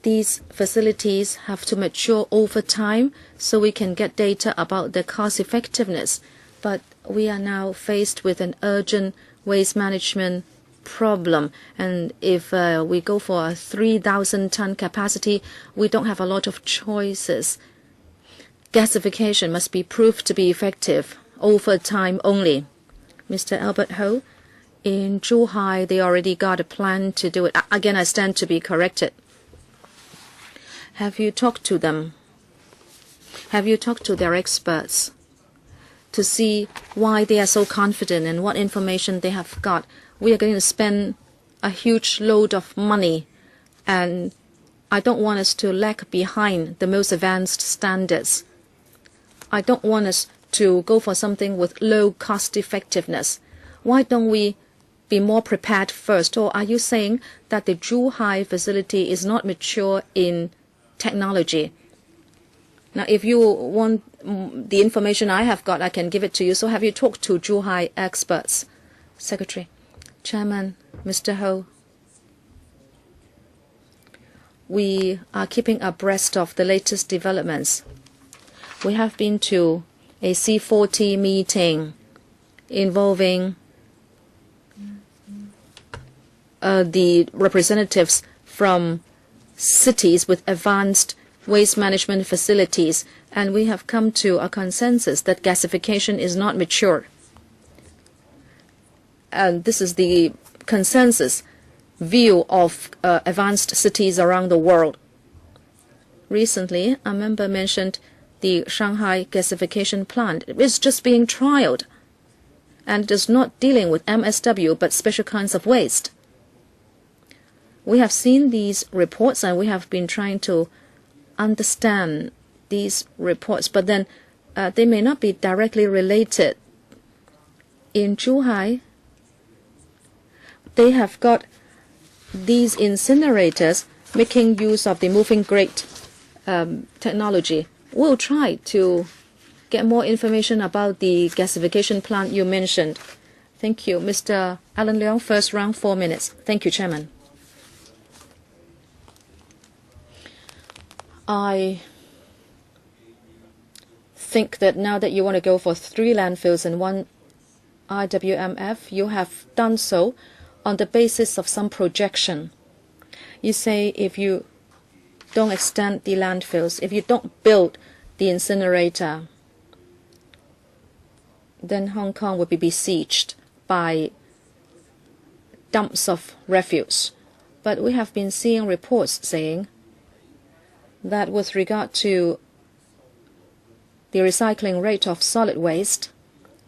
These facilities have to mature over time so we can get data about the cost effectiveness. But we are now faced with an urgent waste management problem. And if we go for a 3,000-ton capacity, we don't have a lot of choices. Gasification must be proved to be effective over time only. Mr. Albert Ho, in Zhuhai, they already got a plan to do it. Again, I stand to be corrected. Have you talked to them? Have you talked to their experts to see why they are so confident and what information they have got? We are going to spend a huge load of money, and I don't want us to lag behind the most advanced standards. I don't want us to go for something with low cost effectiveness. Why don't we be more prepared first? Or are you saying that the Zhuhai facility is not mature in technology? Now, if you want the information I have got, I can give it to you. So have you talked to Zhuhai experts? Secretary. Chairman, Mr. Ho, we are keeping abreast of the latest developments. We have been to a C40 meeting involving the representatives from cities with advanced waste management facilities, and we have come to a consensus that gasification is not mature. And this is the consensus view of advanced cities around the world. Recently, a member mentioned the Shanghai gasification plant. It is just being trialed, and it is not dealing with MSW but special kinds of waste. We have seen these reports and we have been trying to understand these reports, but then they may not be directly related. In Zhuhai, they have got these incinerators making use of the moving grate technology. We'll try to get more information about the gasification plant you mentioned. Thank you. Mr. Alan Leong, first round, 4 minutes. Thank you, Chairman. I think that now that you want to go for 3 landfills and 1 IWMF, you have done so on the basis of some projection. You say if you don't extend the landfills, if you don't build the incinerator, then Hong Kong will be besieged by dumps of refuse. But we have been seeing reports saying that with regard to the recycling rate of solid waste,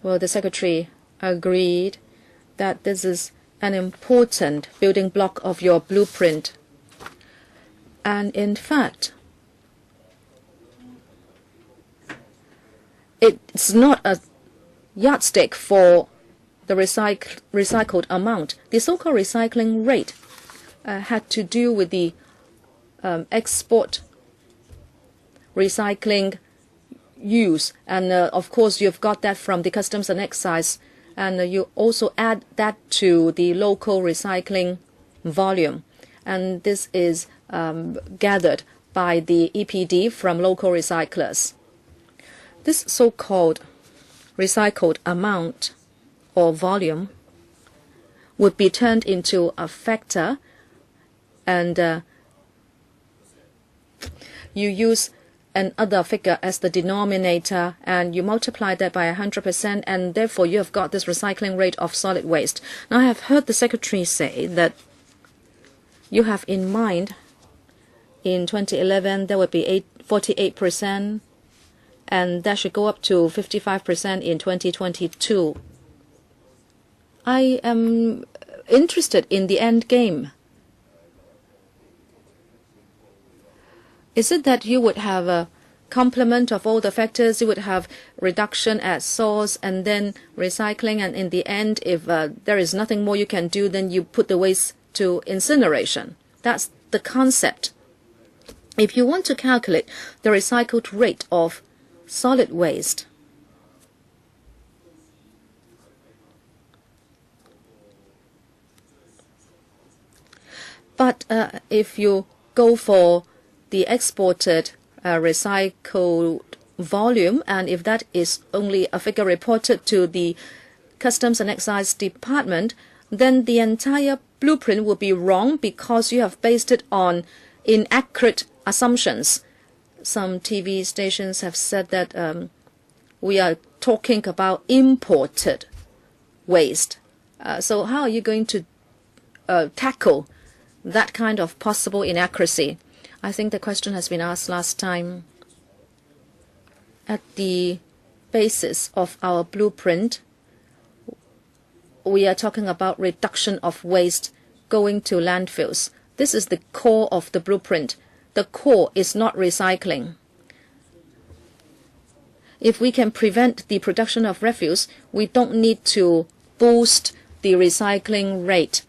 well, the Secretary agreed that this is an important building block of your blueprint. And in fact, it's not a yardstick for the recycled amount. The so-called recycling rate had to do with the export recycling use. And of course, you've got that from the customs and excise. And you also add that to the local recycling volume. And this is gathered by the EPD from local recyclers. This so-called recycled amount or volume would be turned into a factor, and you use another figure as the denominator, and you multiply that by 100%, and therefore you have got this recycling rate of solid waste. Now, I have heard the Secretary say that you have in mind in 2011 there would be 48%, and that should go up to 55% in 2022. I am interested in the end game. Is it that you would have a complement of all the factors? You would have reduction at source and then recycling, and in the end, if there is nothing more you can do, then you put the waste to incineration. That's the concept. If you want to calculate the recycled rate of solid waste, but if you go for the exported recycled volume, and if that is only a figure reported to the Customs and Excise Department, then the entire blueprint will be wrong because you have based it on inaccurate assumptions. Some TV stations have said that we are talking about imported waste. So how are you going to tackle that kind of possible inaccuracy? I think the question has been asked last time. At the basis of our blueprint, we are talking about reduction of waste going to landfills. This is the core of the blueprint. The core is not recycling. If we can prevent the production of refuse, we don't need to boost the recycling rate.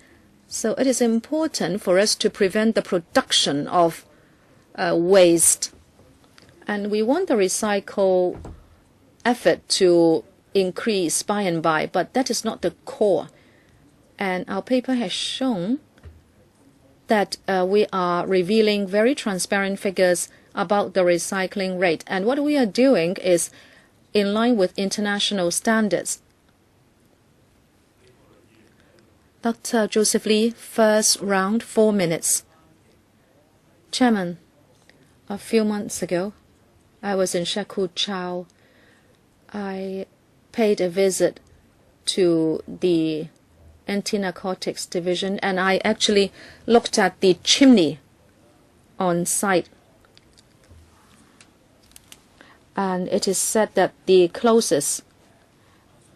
So it is important for us to prevent the production of waste. And we want the recycle effort to increase by and by, but that is not the core. And our paper has shown that we are revealing very transparent figures about the recycling rate. And what we are doing is in line with international standards. Dr. Joseph Lee, first round, 4 minutes. Chairman, a few months ago, I was in Shakuchao. I paid a visit to the anti-narcotics division, and I actually looked at the chimney on site. And it is said that the closest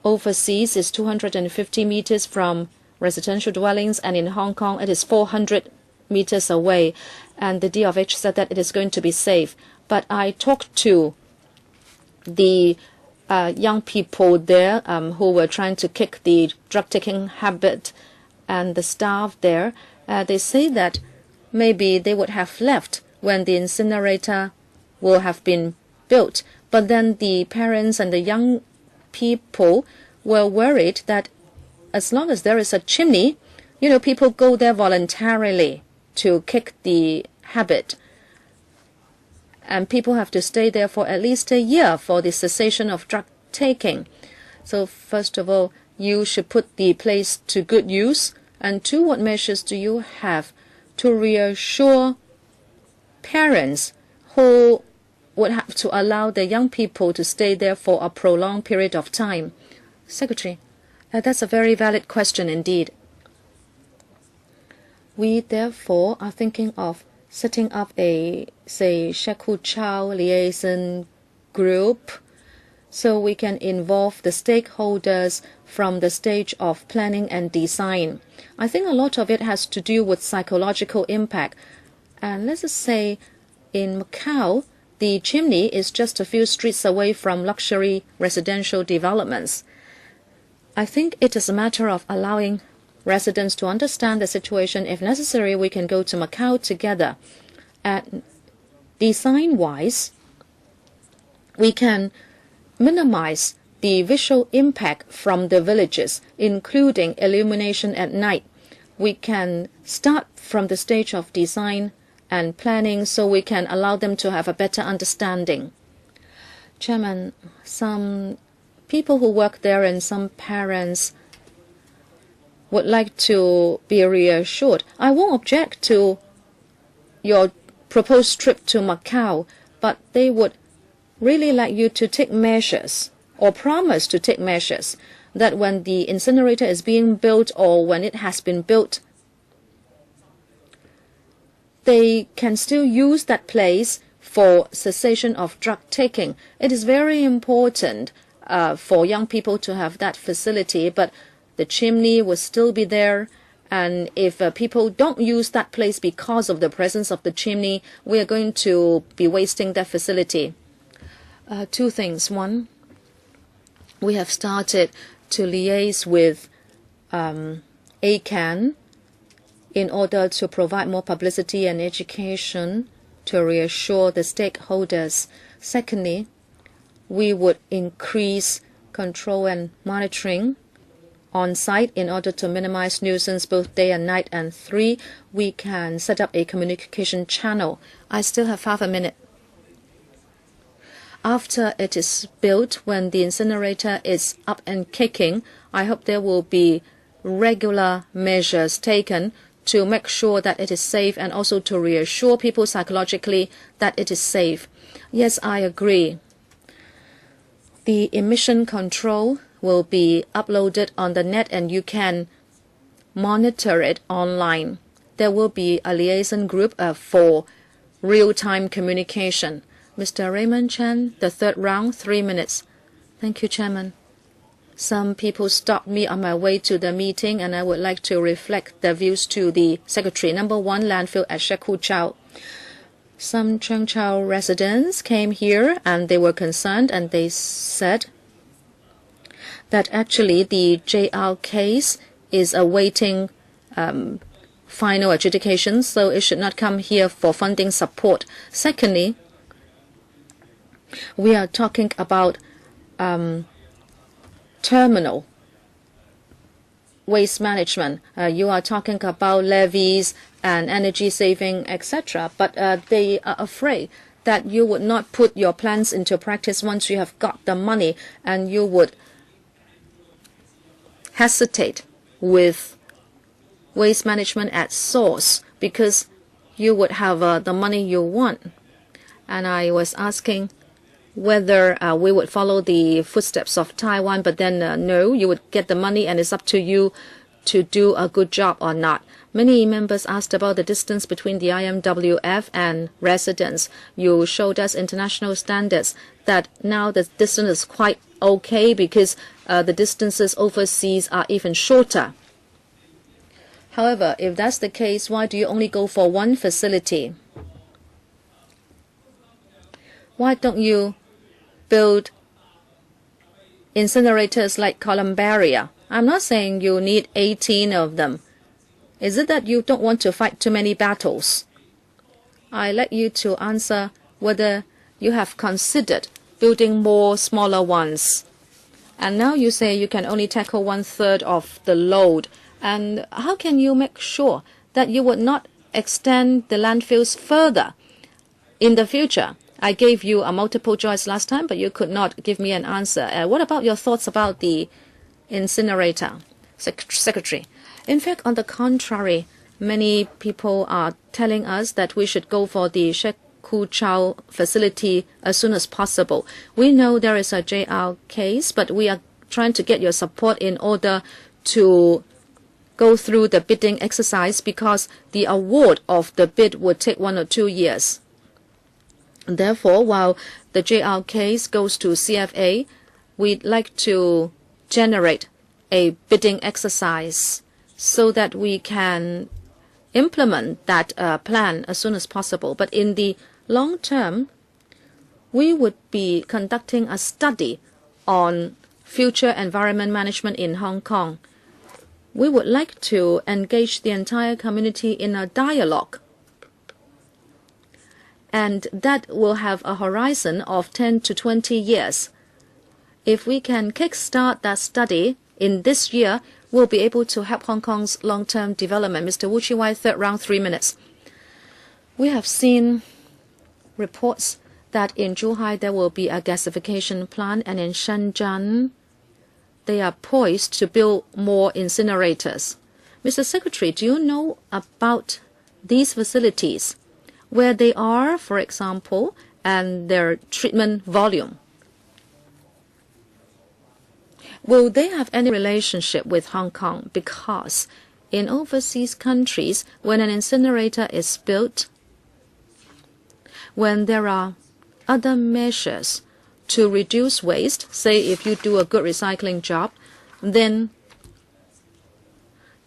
overseas is 250 meters from residential dwellings, and in Hong Kong it is 400 meters away. And the DOH said that it is going to be safe. But I talked to the young people there who were trying to kick the drug-taking habit, and the staff there, they say that maybe they would have left when the incinerator will have been built. But then the parents and the young people were worried that as long as there is a chimney, people go there voluntarily to kick the habit. And people have to stay there for at least a year for the cessation of drug taking. So first of all, you should put the place to good use. And two, what measures do you have to reassure parents who would have to allow their young people to stay there for a prolonged period of time? Secretary, that's a very valid question indeed. We therefore are thinking of setting up a, say, Shakuchao liaison group so we can involve the stakeholders from the stage of planning and design. I think a lot of it has to do with psychological impact. And let's just say in Macau, the chimney is just a few streets away from luxury residential developments. I think it is a matter of allowing residents to understand the situation. If necessary, we can go to Macau together. And design-wise, we can minimize the visual impact from the villages, including illumination at night. We can start from the stage of design and planning so we can allow them to have a better understanding. Chairman, some people who work there and some parents would like to be reassured. I won't object to your proposed trip to Macau, but they would really like you to take measures or promise to take measures that when the incinerator is being built or when it has been built, they can still use that place for cessation of drug taking. It is very important for young people to have that facility, but the chimney will still be there. And if people don't use that place because of the presence of the chimney, we are going to be wasting that facility. Two things. One, we have started to liaise with ACAN in order to provide more publicity and education to reassure the stakeholders. Secondly, we would increase control and monitoring on site in order to minimize nuisance both day and night. And three, we can set up a communication channel. I still have half a minute. After it is built, when the incinerator is up and kicking, I hope there will be regular measures taken to make sure that it is safe and also to reassure people psychologically that it is safe. Yes, I agree. The emission control will be uploaded on the net and you can monitor it online. There will be a liaison group for real-time communication. Mr. Raymond Chen, the third round, 3 minutes. Thank you, Chairman. Some people stopped me on my way to the meeting, and I would like to reflect their views to the Secretary. Number one, landfill at Shek Hu Chau. Some Cheung Chau residents came here, and they were concerned, and they said that actually the JR case is awaiting final adjudication, so it should not come here for funding support. Secondly, we are talking about terminal waste management. You are talking about levies and energy saving, etc. But they are afraid that you would not put your plans into practice once you have got the money, and you would hesitate with waste management at source because you would have the money you want. And I was asking whether we would follow the footsteps of Taiwan, but then no, you would get the money and it's up to you to do a good job or not. Many members asked about the distance between the IMWF and residents. You showed us international standards that now the distance is quite okay because the distances overseas are even shorter. However, if that's the case, why do you only go for one facility? Why don't you build incinerators like Columbaria? I'm not saying you need 18 of them. Is it that you don't want to fight too many battles? I like you to answer whether you have considered building more smaller ones. And now you say you can only tackle 1/3 of the load. And how can you make sure that you would not extend the landfills further in the future? I gave you a multiple choice last time, but you could not give me an answer. What about your thoughts about the incinerator, Secretary? In fact, on the contrary, many people are telling us that we should go for the Shek Hu Chau facility as soon as possible. We know there is a JR case, but we are trying to get your support in order to go through the bidding exercise because the award of the bid would take 1 or 2 years. Therefore, while the JR case goes to CFA, we'd like to generate a bidding exercise so that we can implement that plan as soon as possible. But in the long term, we would be conducting a study on future environment management in Hong Kong. We would like to engage the entire community in a dialogue. And that will have a horizon of 10 to 20 years. If we can kickstart that study in this year, we'll be able to help Hong Kong's long-term development. Mr. Wu Chi-wai, third round, 3 minutes. We have seen reports that in Zhuhai there will be a gasification plant, and in Shenzhen they are poised to build more incinerators. Mr. Secretary, do you know about these facilities, where they are, for example, and their treatment volume? Will they have any relationship with Hong Kong? Because in overseas countries, when an incinerator is built, when there are other measures to reduce waste, say if you do a good recycling job, then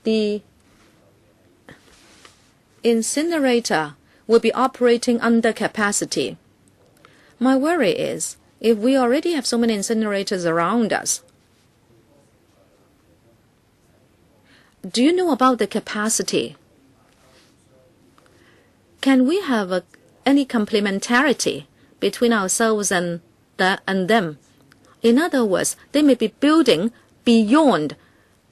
the incinerator will be operating under capacity. My worry is, if we already have so many incinerators around us, do you know about the capacity? Can we have any complementarity between ourselves and them? In other words, they may be building beyond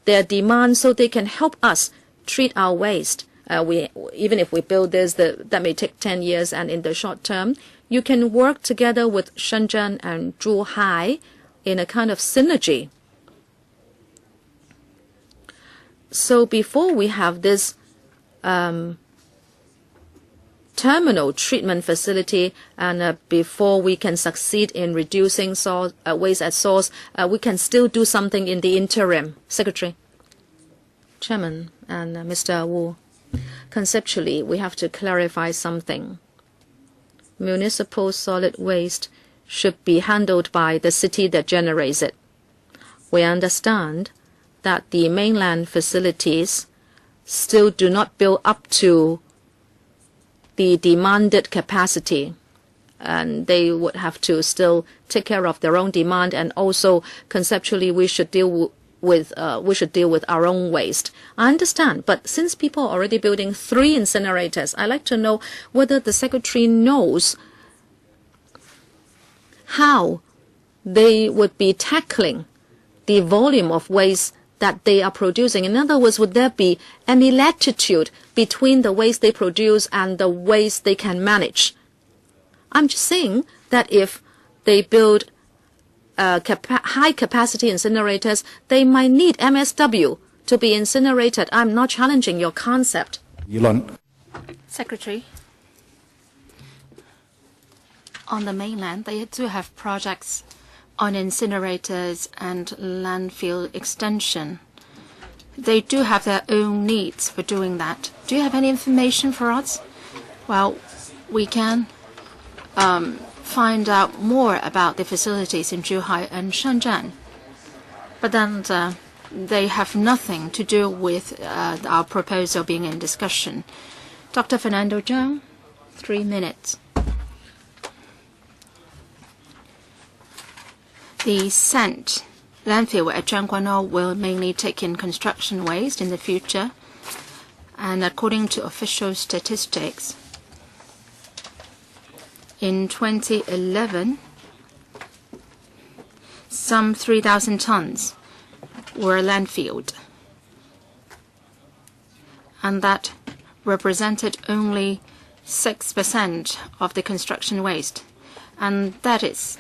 their demand so they can help us treat our waste. Even if we build this, that may take 10 years, and in the short term, you can work together with Shenzhen and Zhuhai in a kind of synergy. So before we have this terminal treatment facility, and before we can succeed in reducing waste at source, we can still do something in the interim. Secretary. Chairman and Mr. Wu, conceptually, we have to clarify something. Municipal solid waste should be handled by the city that generates it. We understand that the mainland facilities still do not build up to the demanded capacity, and they would have to still take care of their own demand, and also conceptually we should deal with our own waste. I understand, but since people are already building 3 incinerators, I'd like to know whether the Secretary knows how they would be tackling the volume of waste that they are producing. In other words, would there be any latitude between the waste they produce and the waste they can manage? I'm just saying that if they build high-capacity incinerators, they might need MSW to be incinerated. I'm not challenging your concept. Secretary, on the mainland, they do have projects on incinerators and landfill extension. They do have their own needs for doing that. Do you have any information for us? Well, we can find out more about the facilities in Zhuhai and Shenzhen. But then they have nothing to do with our proposal being in discussion. Dr. Fernando Zhang, 3 minutes. The Sand landfill at Zhangguanou will mainly take in construction waste in the future, and according to official statistics, in 2011, some 3,000 tons were landfilled, and that represented only 6% of the construction waste, and that is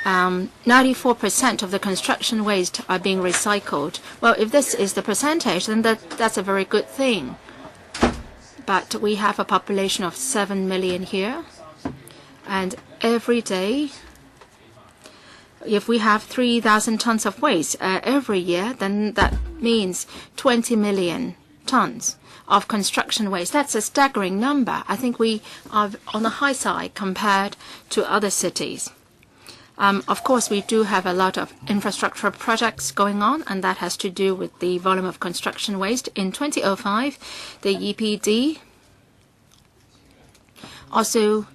94% of the construction waste are being recycled. Well, if this is the percentage, then that's a very good thing. But we have a population of 7 million here, and every day, if we have 3,000 tons of waste every year, then that means 20 million tons of construction waste. That's a staggering number. I think we are on the high side compared to other cities. Of course, we do have a lot of infrastructure projects going on, and that has to do with the volume of construction waste. In 2005, the EPD also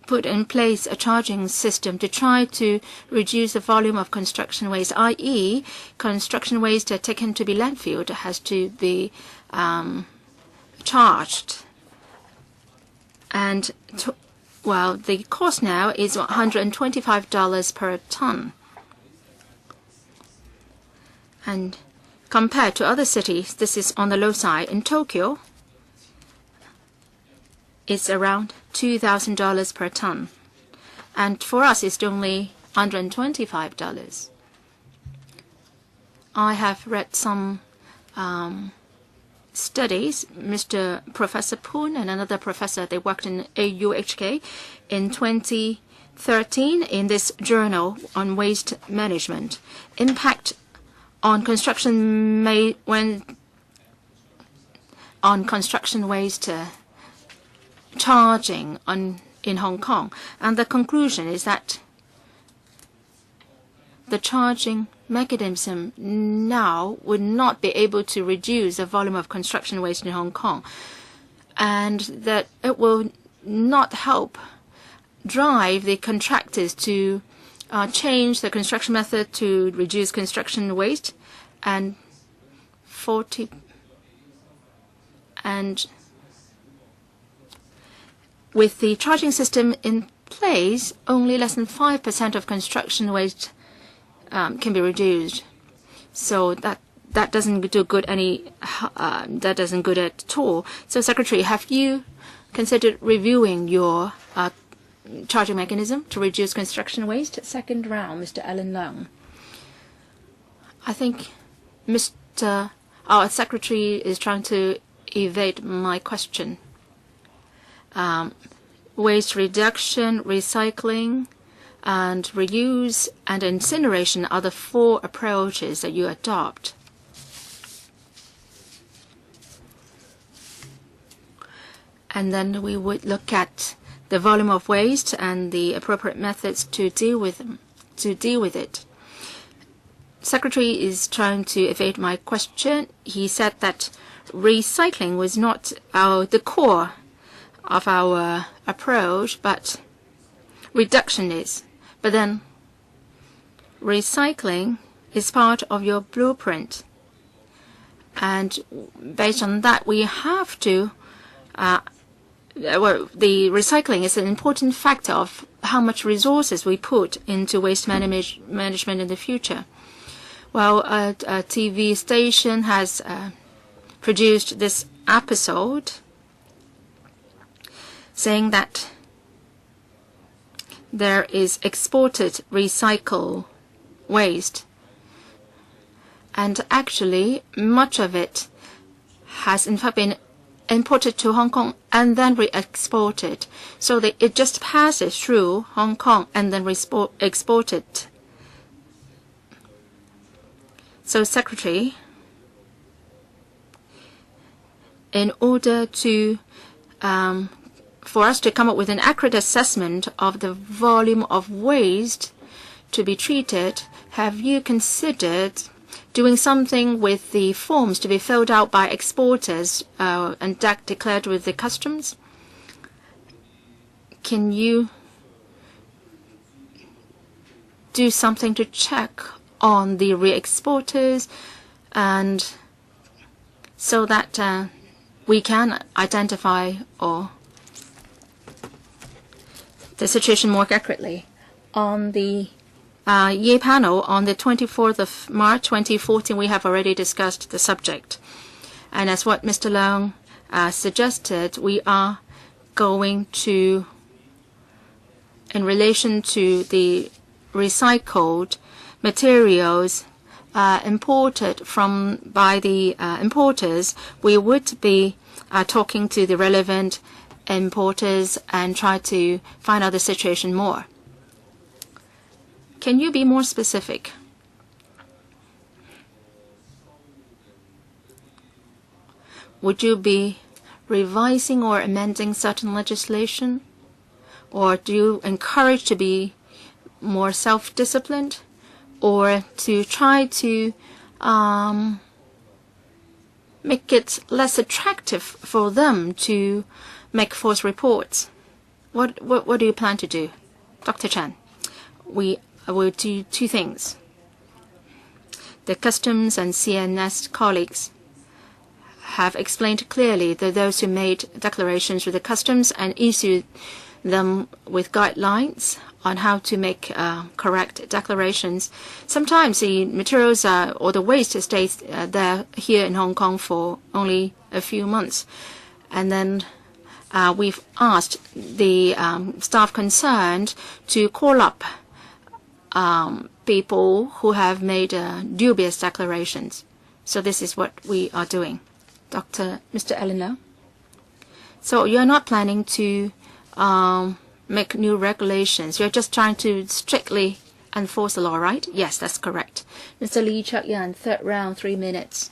put in place a charging system to try to reduce the volume of construction waste, i.e., construction waste taken to be landfilled has to be charged. And well, the cost now is $125 per ton. And compared to other cities, this is on the low side. In Tokyo, it's around $2,000 per ton. and for us it's only $125. I have read some studies. Professor Poon and another professor, they worked in AUHK in 2013 in this journal on waste management. Impact on construction waste charging in Hong Kong, and the conclusion is that the charging mechanism now would not be able to reduce the volume of construction waste in Hong Kong, and that it will not help drive the contractors to change the construction method to reduce construction waste, and with the charging system in place, only less than 5% of construction waste can be reduced. So that doesn't do good that doesn't good at all. So, Secretary, have you considered reviewing your charging mechanism to reduce construction waste? Second round, Mr. Alan Leung. I think our Secretary is trying to evade my question. Waste reduction, recycling, and reuse and incineration are the 4 approaches that you adopt. And then we would look at the volume of waste and the appropriate methods to deal with it. Secretary is trying to evade my question. He said that recycling was not the core of our approach, but reduction is. But then recycling is part of your blueprint. And based on that, we have to, the recycling is an important factor of how much resources we put into waste management in the future. Well, a TV station has produced this episode saying that there is exported recycled waste, and actually much of it has in fact been imported to Hong Kong and then re-exported, so that it just passes through Hong Kong and then exported. So, Secretary, in order to for us to come up with an accurate assessment of the volume of waste to be treated, have you considered doing something with the forms to be filled out by exporters and declared with the customs? Can you do something to check on the re-exporters, and so that we can identify the situation more accurately? On the Ye panel on the 24th of March 2014, we have already discussed the subject. And as what Mr. Leung suggested, we are going to, in relation to the recycled materials imported by the importers, we would be talking to the relevant importers and try to find out the situation more. Can you be more specific? Would you be revising or amending certain legislation? Or do you encourage to be more self-disciplined? Or to try to make it less attractive for them to make false reports? What do you plan to do? Dr. Chan, we will do 2 things. The Customs and CNS colleagues have explained clearly that those who made declarations with the Customs and issued them with guidelines on how to make correct declarations. Sometimes the materials or the waste stays there here in Hong Kong for only a few months, and then we've asked the staff concerned to call up people who have made dubious declarations. So this is what we are doing. Mr. Eleanor. So you're not planning to make new regulations. You're just trying to strictly enforce the law, right? Yes, that's correct. Mr. Lee Chuk-yan, third round, 3 minutes.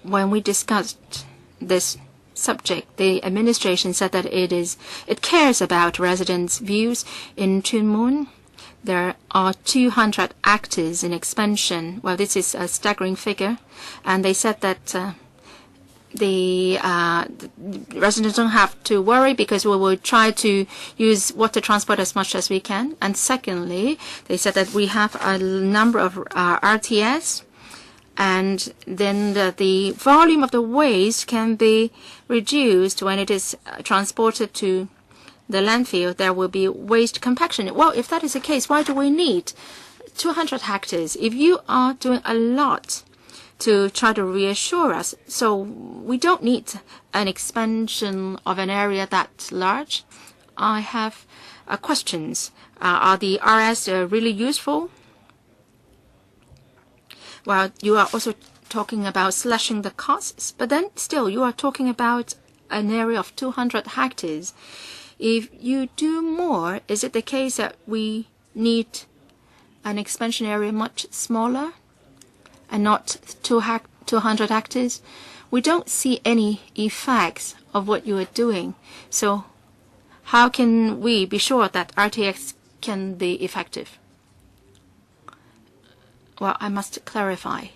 When we discussed this subject, the administration said that it cares about residents' views in Tuen Mun. There are 200 actors in expansion. Well, this is a staggering figure. And they said that the residents don't have to worry because we will try to use water transport as much as we can. And secondly, they said that we have a number of RTS, and then the volume of the waste can be reduced when it is transported to the landfill. There will be waste compaction. Well, if that is the case, why do we need 200 hectares? If you are doing a lot to try to reassure us, so we don't need an expansion of an area that large. I have questions. Are the RS really useful? Well, you are also talking about slashing the costs, but then still you are talking about an area of 200 hectares. If you do more, is it the case that we need an expansion area much smaller and not 200 hectares? We don't see any effects of what you are doing. So how can we be sure that RTX can be effective? Well, I must clarify.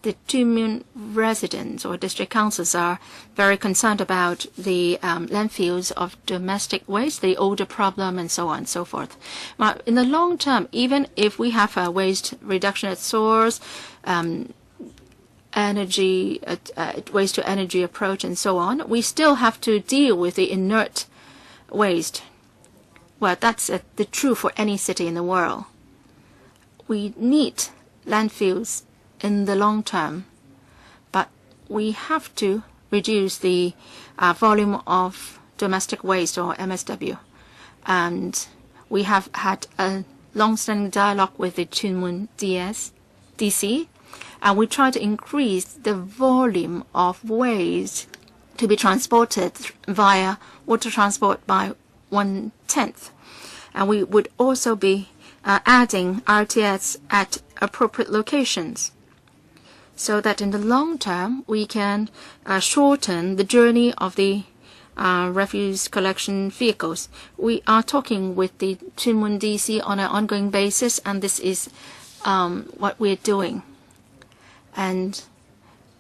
The Tuen Mun residents or district councils are very concerned about the landfills of domestic waste, the odor problem, and so on and so forth. But in the long term, even if we have a waste reduction at source, energy, waste to energy approach, and so on, we still have to deal with the inert waste. Well, that's the truth for any city in the world. We need landfills in the long term, but we have to reduce the volume of domestic waste or MSW. And we have had a long-standing dialogue with the Tuen Mun DC, and we try to increase the volume of waste to be transported via water transport by 1/10. And we would also be adding RTS at appropriate locations, so that in the long term we can shorten the journey of the refuse collection vehicles. We are talking with the Tuen Mun DC on an ongoing basis, and this is what we're doing. And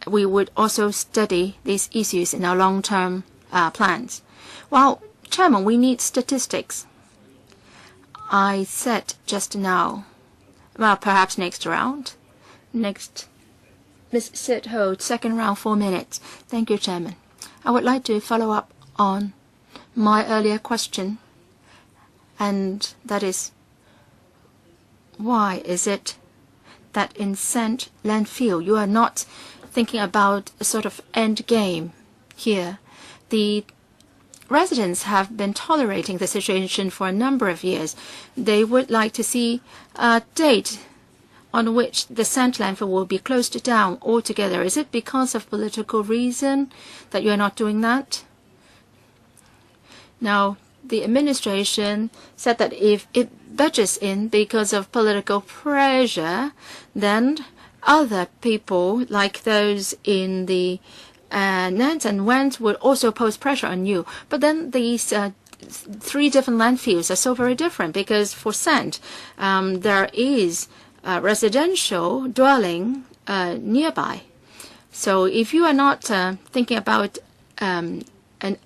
we would also study these issues in our long-term plans. Well, Chairman, we need statistics. I said just now, well, perhaps next round. Next, Ms. Sitho, second round, 4 minutes. Thank you, Chairman. I would like to follow up on my earlier question, and that is, why is it that in St. Landfill you are not thinking about a sort of end game here? The residents have been tolerating the situation for a number of years. They would like to see a date on which the St. Landfill will be closed down altogether. Is it because of political reason that you are not doing that? Now, the administration said that if it budgets in because of political pressure, then other people, like those in the Nantes and Went, would also pose pressure on you. But then these 3 different landfills are so very different, because for St, there is residential dwelling nearby. So if you are not thinking about an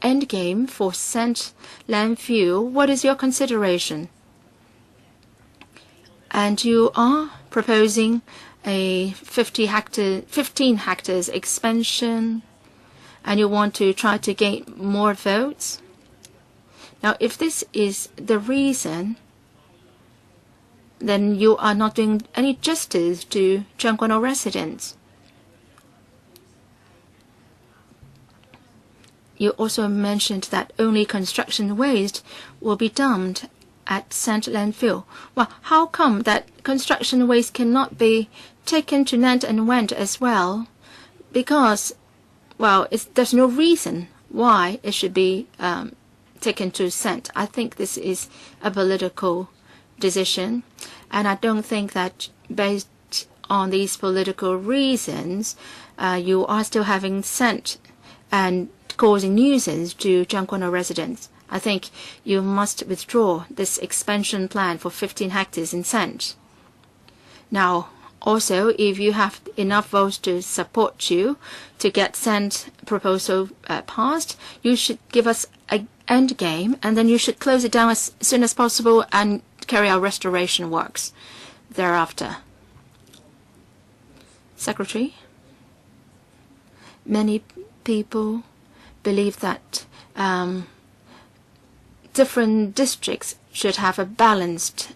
end game for St. Landfill, what is your consideration? And you are proposing a 15 hectares expansion, and you want to try to gain more votes. Now, if this is the reason, then you are not doing any justice to Zhangguanou residents. you also mentioned that only construction waste will be dumped at Sand Landfill. Well, how come that construction waste cannot be taken to Nant and Went as well? Because, well, there's no reason why it should be taken to Sand. I think this is a political decision, and I don't think that based on these political reasons, you are still having Sand and causing nuisance to Jiangguanhou residents. I think you must withdraw this expansion plan for 15 hectares in Sand. Now, also, if you have enough votes to support you to get Sand proposal passed, you should give us an end game, and then you should close it down as soon as possible and carry out restoration works thereafter. Secretary, many people believe that different districts should have a balanced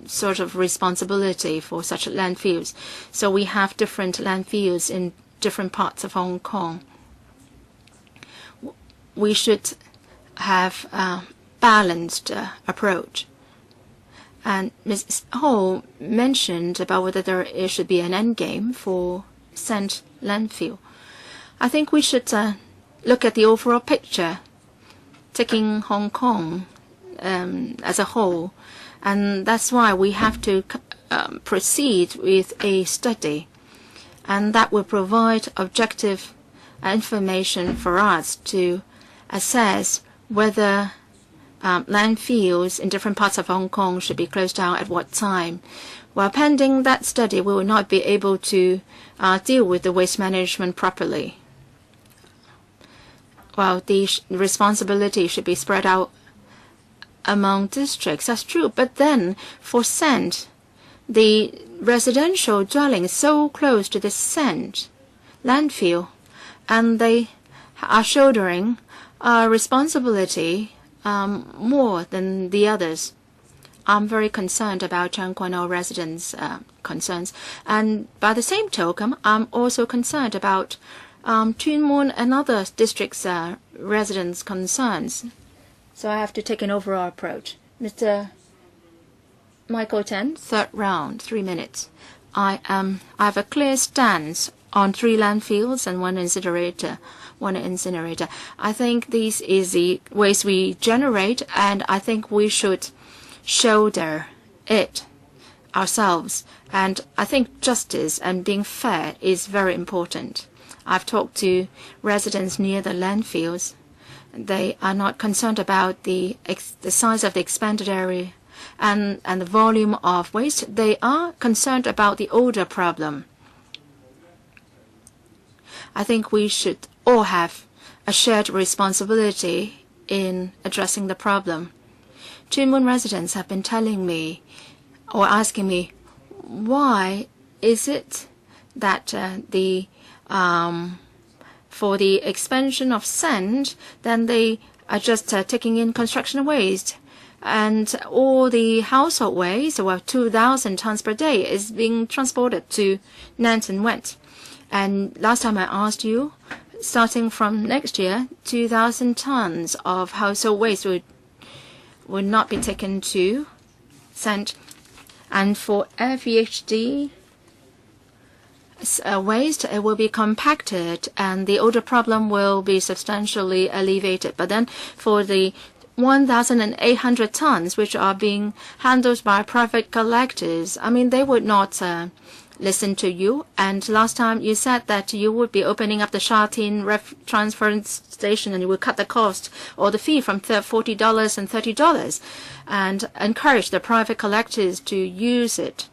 sort of responsibility for such landfills. So we have different landfills in different parts of Hong Kong. We should have a balanced approach. And Ms. Ho mentioned about whether there should be an end game for Sand Landfill. I think we should look at the overall picture, taking Hong Kong as a whole, and that's why we have to proceed with a study, and that will provide objective information for us to assess whether landfills in different parts of Hong Kong should be closed down at what time. While pending that study, we will not be able to deal with the waste management properly. Well, the responsibility should be spread out among districts. That's true. But then for Sand, the residential dwelling is so close to the Sand landfill, and they are shouldering responsibility more than the others. I'm very concerned about Jiangguanhou residents' concerns. And by the same token, I'm also concerned about Tuen Mun and other districts' residents' concerns. So I have to take an overall approach. Mr. Michael Tan, third round, 3 minutes. I have a clear stance on 3 landfills and 1 incinerator. I think this is the waste we generate, and I think we should shoulder it ourselves. And I think justice and being fair is very important. I've talked to residents near the landfills. They are not concerned about the size of the expanded area and the volume of waste. They are concerned about the odor problem. I think we should all have a shared responsibility in addressing the problem. Tuen Mun residents have been telling me or asking me, why is it that for the expansion of Sand, then they are just taking in construction waste, and all the household waste, about 2,000 tons per day, is being transported to Nant and Went. And last time I asked you, starting from next year, 2,000 tons of household waste would not be taken to Sand. And for FEHD waste, it will be compacted and the odor problem will be substantially alleviated. But then for the 1,800 tons, which are being handled by private collectors, I mean, they would not listen to you. And last time you said that you would be opening up the Sha Tin transfer station and you would cut the cost or the fee from $40 and $30 and encourage the private collectors to use it.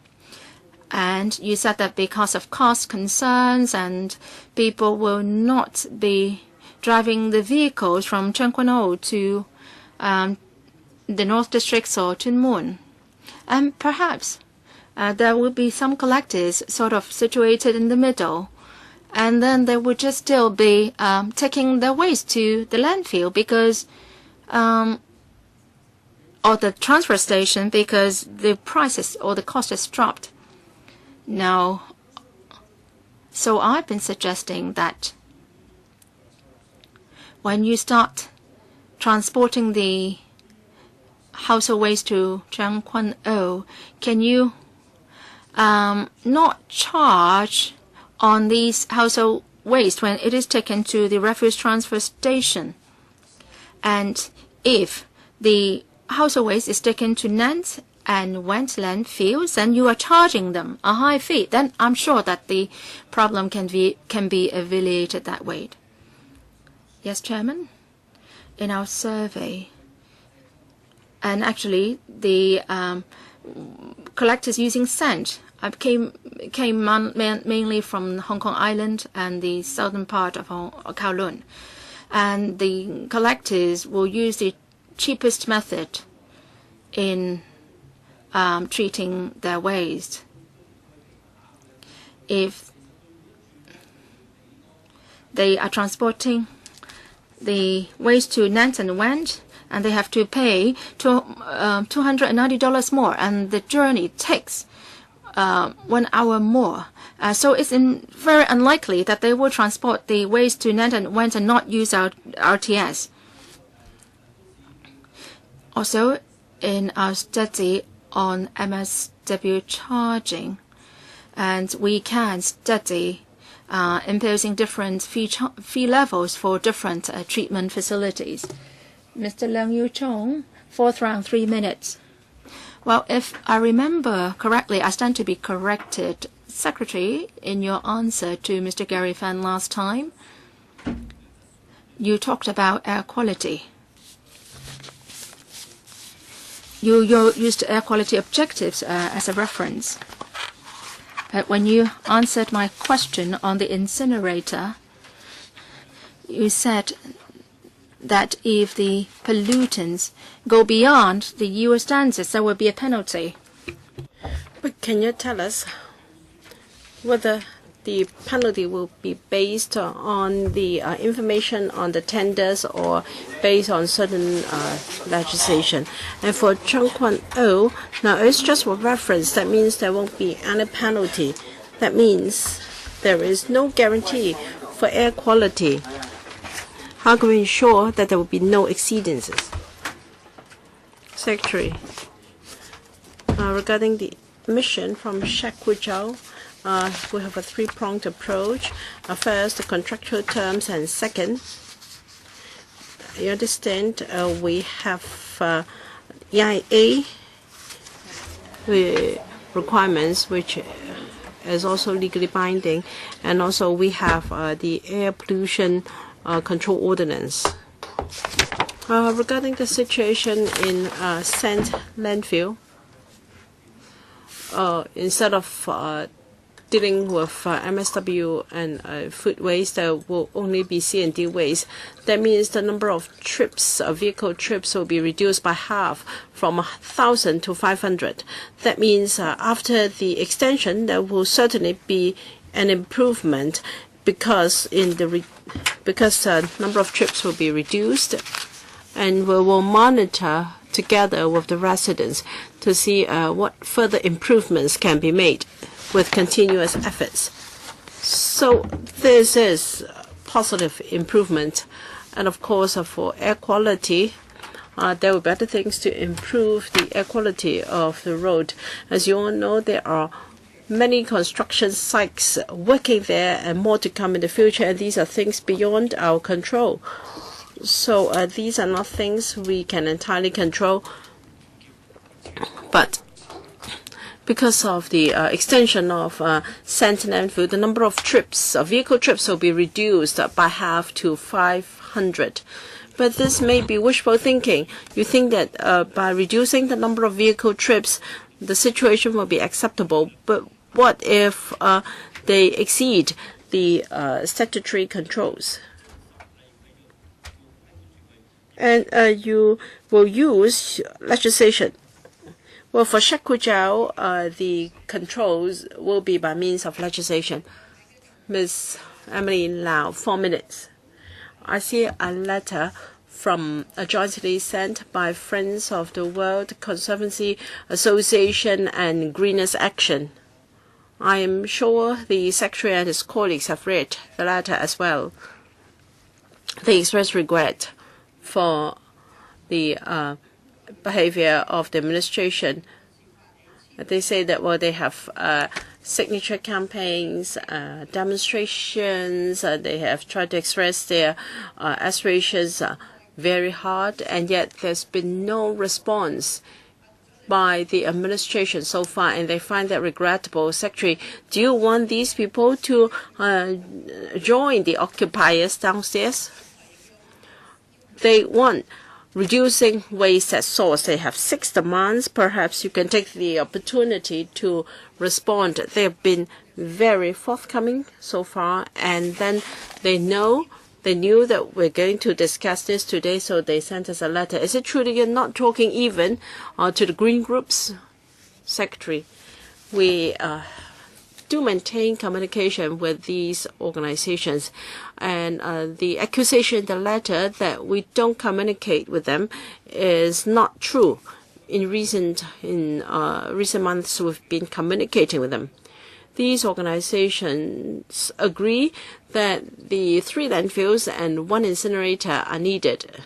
And you said that because of cost concerns and people will not be driving the vehicles from Jiangguanhou to the North Districts or Tuen Mun. And perhaps there will be some collectors sort of situated in the middle. And then they would just still be taking their waste to the landfill because or the transfer station because the prices or the cost has dropped. Now, so I've been suggesting that when you start transporting the household waste to Zhang Quan O, can you not charge on these household waste when it is taken to the refuse transfer station? And if the household waste is taken to Nantes and Went landfills, and you are charging them a high fee, then I'm sure that the problem can be alleviated that way. Yes, Chairman. In our survey, and actually the collectors using sand came mainly from Hong Kong Island and the southern part of Kowloon, and the collectors will use the cheapest method in treating their waste. If they are transporting the waste to Nantes and Went, and they have to pay $290 more, and the journey takes 1 hour more. So it's very unlikely that they will transport the waste to Nantes and Went and not use our RTS. Also, in our study on MSW charging, and we can study imposing different fee levels for different treatment facilities. Mr. Leung Yu Chong, fourth round, 3 minutes. Well, if I remember correctly, I stand to be corrected. Secretary, in your answer to Mr. Gary Fan last time, you talked about air quality. You used air quality objectives as a reference. But when you answered my question on the incinerator, you said that if the pollutants go beyond the EU standards, there will be a penalty. But can you tell us whether the penalty will be based on the information on the tenders or based on certain legislation? And for Zhang Quan O, now it's just for reference. That means there won't be any penalty. That means there is no guarantee for air quality. How can we ensure that there will be no exceedances? Secretary, regarding the emission from Shekujiao, we have a three-pronged approach. First, the contractual terms, and second, you understand, we have EIA requirements, which is also legally binding, and also we have the air pollution control ordinance. Regarding the situation in Sand landfill, instead of dealing with MSW and food waste, there will only be C&D waste. That means the number of trips, vehicle trips, will be reduced by half, from 1,000 to 500. That means after the extension, there will certainly be an improvement because number of trips will be reduced, and we will monitor together with the residents to see what further improvements can be made with continuous efforts. So this is positive improvement. And of course, for air quality, there will be better things to improve the air quality of the road. As you all know, there are many construction sites working there, and more to come in the future, and these are things beyond our control. So these are not things we can entirely control, but because of the extension of Sand landfill, the number of trips, vehicle trips, will be reduced by half to 500. But this may be wishful thinking. You think that by reducing the number of vehicle trips, the situation will be acceptable. But what if they exceed the statutory controls? And you will use legislation. Well, for Shekujiao, the controls will be by means of legislation. Ms. Emily Lau, 4 minutes. I see a letter from jointly sent by Friends of the World Conservancy Association and Greeners Action. I am sure the Secretary and his colleagues have read the letter as well. they express regret for the behavior of the administration. They say that, well, they have signature campaigns, demonstrations, they have tried to express their aspirations very hard, and yet there's been no response by the administration so far, and they find that regrettable. Secretary, do you want these people to join the occupiers downstairs? They want reducing waste at source. They have 6 demands. Perhaps you can take the opportunity to respond. They have been very forthcoming so far, and then they knew that we're going to discuss this today, so they sent us a letter. Is it true that you're not talking even to the green groups? Secretary, we do maintain communication with these organizations, and the accusation in the letter that we don't communicate with them is not true. In recent months, we've been communicating with them. These organizations agree that the 3 landfills and 1 incinerator are needed.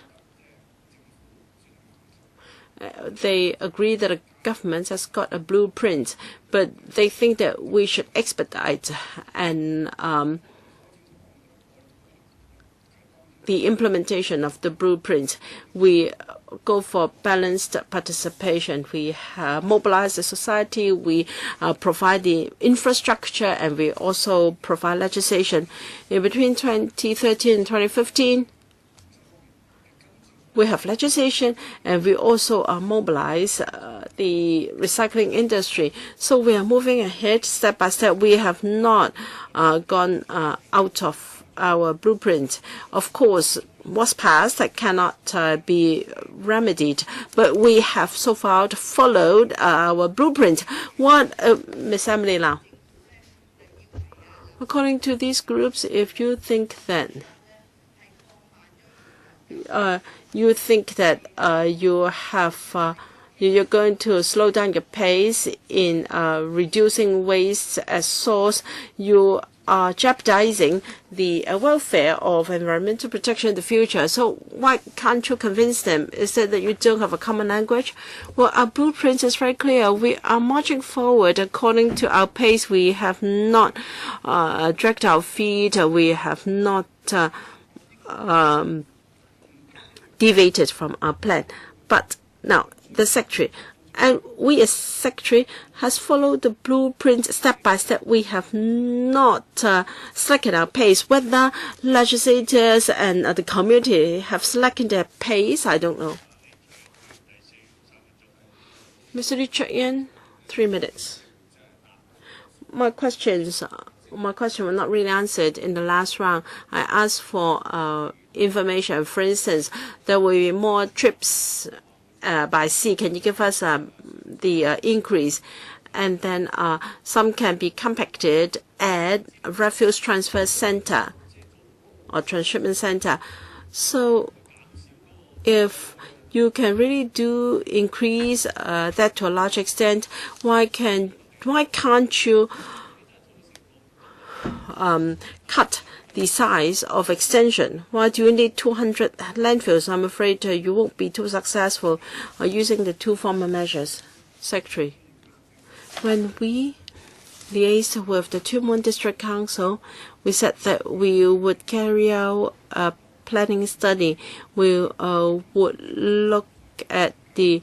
They agree that the government has got a blueprint, but they think that we should expedite and the implementation of the blueprint. We go for balanced participation. We mobilize the society, we provide the infrastructure, and we also provide legislation. In between 2013 and 2015, we have legislation, and we also mobilize the recycling industry. So we are moving ahead step by step. We have not gone out of our blueprint. Of course, what's past that cannot be remedied, but we have so far followed our blueprint. What, Ms. Emily Lau? According to these groups, if you think that you're going to slow down your pace in reducing waste at source, you are jeopardizing the welfare of environmental protection in the future. So why can't you convince them? Is it that you don't have a common language? Well, our blueprint is very clear. We are marching forward according to our pace. We have not dragged our feet. We have not deviated from our plan. But now, the Secretary, and we as Secretary has followed the blueprint step by step. We have not slackened our pace. Whether legislators and the community have slackened their pace, I don't know. Mr. Lee Chuk-yen, 3 minutes. My question was not really answered in the last round. I asked for information. For instance, there will be more trips by sea. Can you give us the increase? And then some can be compacted at a refuse transfer center or transshipment center. So if you can really do increase that to a large extent, why can't you cut the size of extension? Why do you need 200 landfills? I'm afraid you won't be too successful using the 2 former measures. Secretary, when we liaised with the Tuen Mun District Council, we said that we would carry out a planning study. We would look at the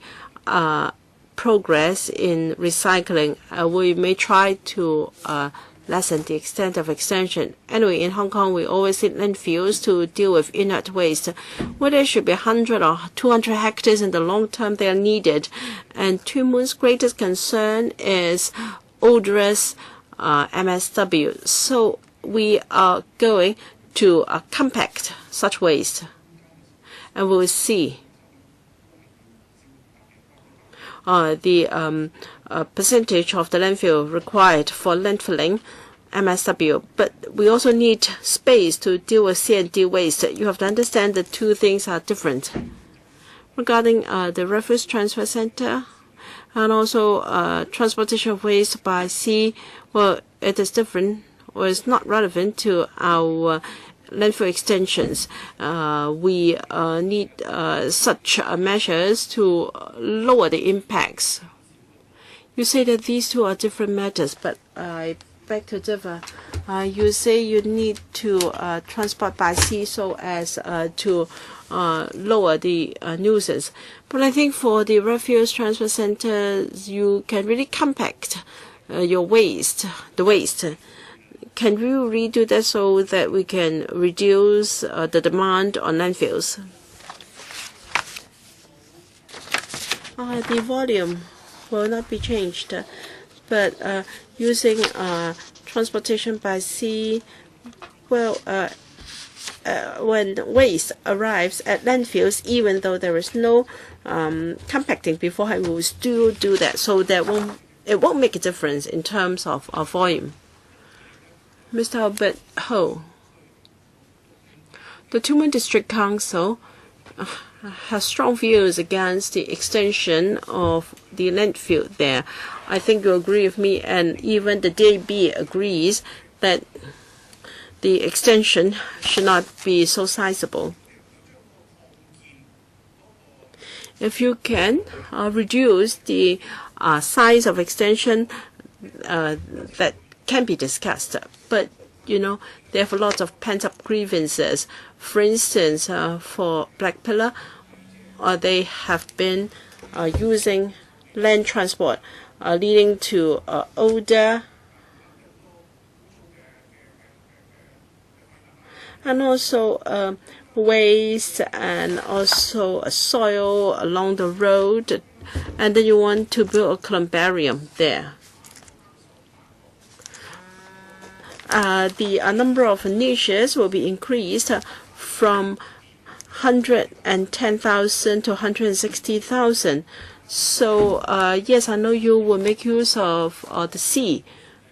progress in recycling. We may try to lessen the extent of extension. Anyway, in Hong Kong, we always need landfills to deal with inert waste. Whether it should be 100 or 200 hectares in the long term, they are needed. And Tuen Mun's greatest concern is odorous MSW. So we are going to compact such waste. And we will see the percentage of the landfill required for landfilling MSW, but we also need space to deal with C&D waste. You have to understand the 2 things are different. Regarding the refuse transfer center and also transportation of waste by sea, well, it is different, or it's not relevant to our landfill extensions. We need such measures to lower the impacts. You say that these two are different matters, but I beg to differ. You say you need to transport by sea so as to lower the nuisance. But I think for the refuse transfer centers, you can really compact your waste, the waste. Can we redo that so that we can reduce the demand on landfills? The volume will not be changed, but using transportation by sea, well, when waste arrives at landfills, even though there is no compacting beforehand, we will still do that. So that it won't make a difference in terms of volume. Mr. Albert Ho, the Tumon District Council has strong views against the extension of the landfill there. I think you agree with me, and even the DAB agrees that the extension should not be so sizable. If you can reduce the size of extension, that can be discussed. But you know, they have a lot of pent-up grievances. For instance, for Black Pillar, they have been using land transport, leading to odor and also waste and also soil along the road. And then you want to build a columbarium there. The number of niches will be increased from 110,000 to 160,000. So yes, I know you will make use of the sea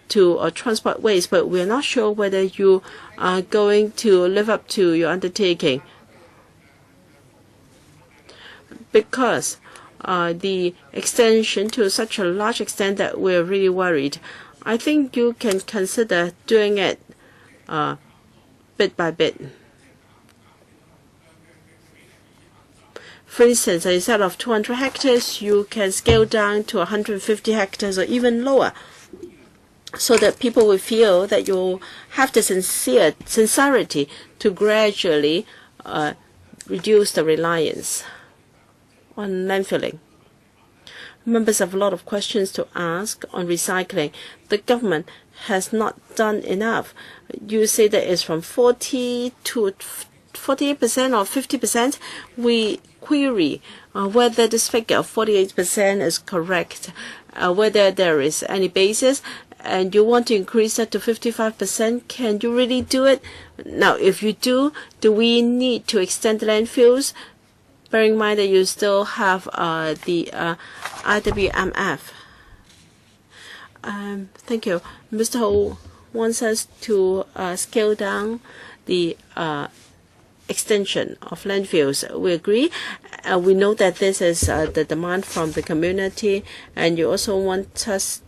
to transport waste, but we're not sure whether you are going to live up to your undertaking, because the extension to such a large extent that we're really worried. I think you can consider doing it bit by bit. For instance, instead of 200 hectares, you can scale down to 150 hectares or even lower, so that people will feel that you have the sincerity to gradually reduce the reliance on landfilling. Members have a lot of questions to ask on recycling. The government has not done enough. You say that it's from 40 to 48% or 50%. We query whether this figure of 48% is correct, whether there is any basis, and you want to increase that to 55%. Can you really do it? Now, if you do we need to extend the landfills? Bearing in mind that you still have the IWMF. Thank you. Mr. Ho wants us to scale down the extension of landfills. We agree. We know that this is the demand from the community, and you also want us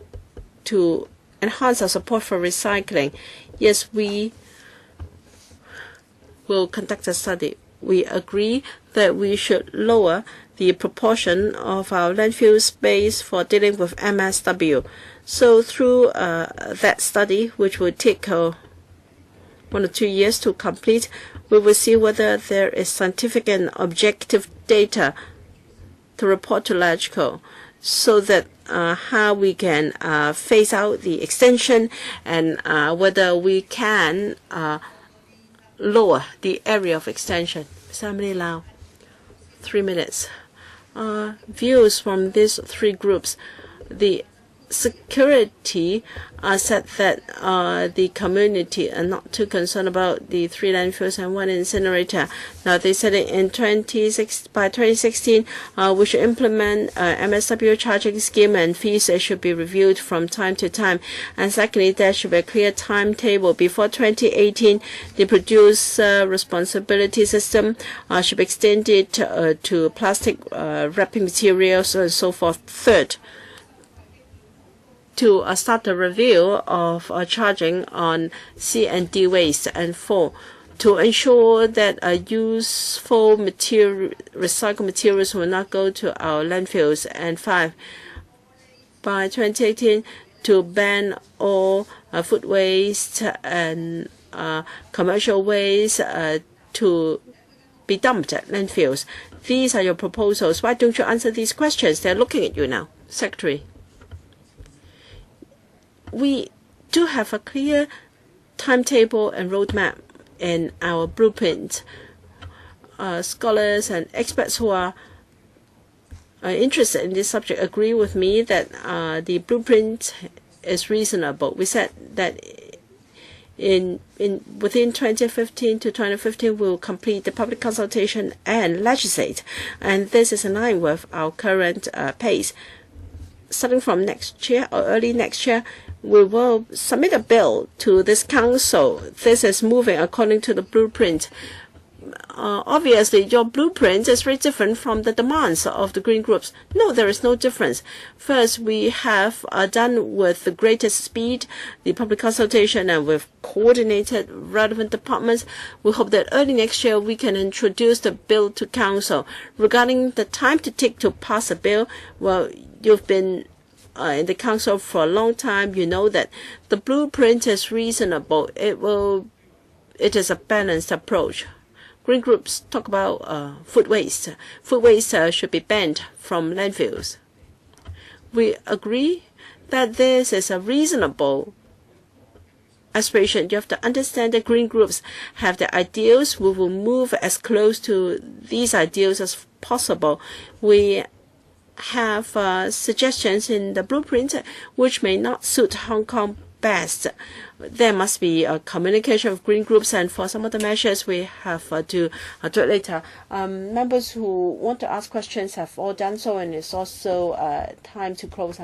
to enhance our support for recycling. Yes, we will conduct a study. We agree that we should lower the proportion of our landfill space for dealing with MSW. So through that study, which will take 1 or 2 years to complete, we will see whether there is scientific and objective data to report to LegCo, so that how we can phase out the extension, and whether we can lower the area of extension. Assembly Lau, 3 minutes. Views from these three groups. The security said that the community are not too concerned about the 3 landfills and 1 incinerator. Now they said that by 2016 we should implement MSW charging scheme, and fees should be reviewed from time to time. And secondly, there should be a clear timetable. Before 2018, the producer responsibility system should be extended to plastic wrapping materials and so forth. Third, to start a review of charging on C and D waste. And 4, to ensure that useful recycled materials will not go to our landfills. And 5, by 2018, to ban all food waste and commercial waste to be dumped at landfills. These are your proposals. Why don't you answer these questions? They're looking at you now. Secretary. We do have a clear timetable and roadmap in our blueprint. Scholars and experts who are interested in this subject agree with me that the blueprint is reasonable. We said that within 2015 to 2015 we'll complete the public consultation and legislate, and this is in line with our current pace. Starting from next year or early next year, we will submit a bill to this council. This is moving according to the blueprint. Obviously, your blueprint is very different from the demands of the green groups. No, there is no difference. First, we have done with the greatest speed the public consultation, and we've coordinated relevant departments. We hope that early next year we can introduce the bill to council. Regarding the time to take to pass a bill, well, you've been in the council for a long time. You know that the blueprint is reasonable. It is a balanced approach. Green groups talk about food waste. Food waste should be banned from landfills. We agree that this is a reasonable aspiration. You have to understand that green groups have their ideals. We will move as close to these ideals as possible. We have suggestions in the blueprint which may not suit Hong Kong best. There must be a communication of green groups, and for some of the measures we have to do it later. Members who want to ask questions have all done so, and it's also time to close.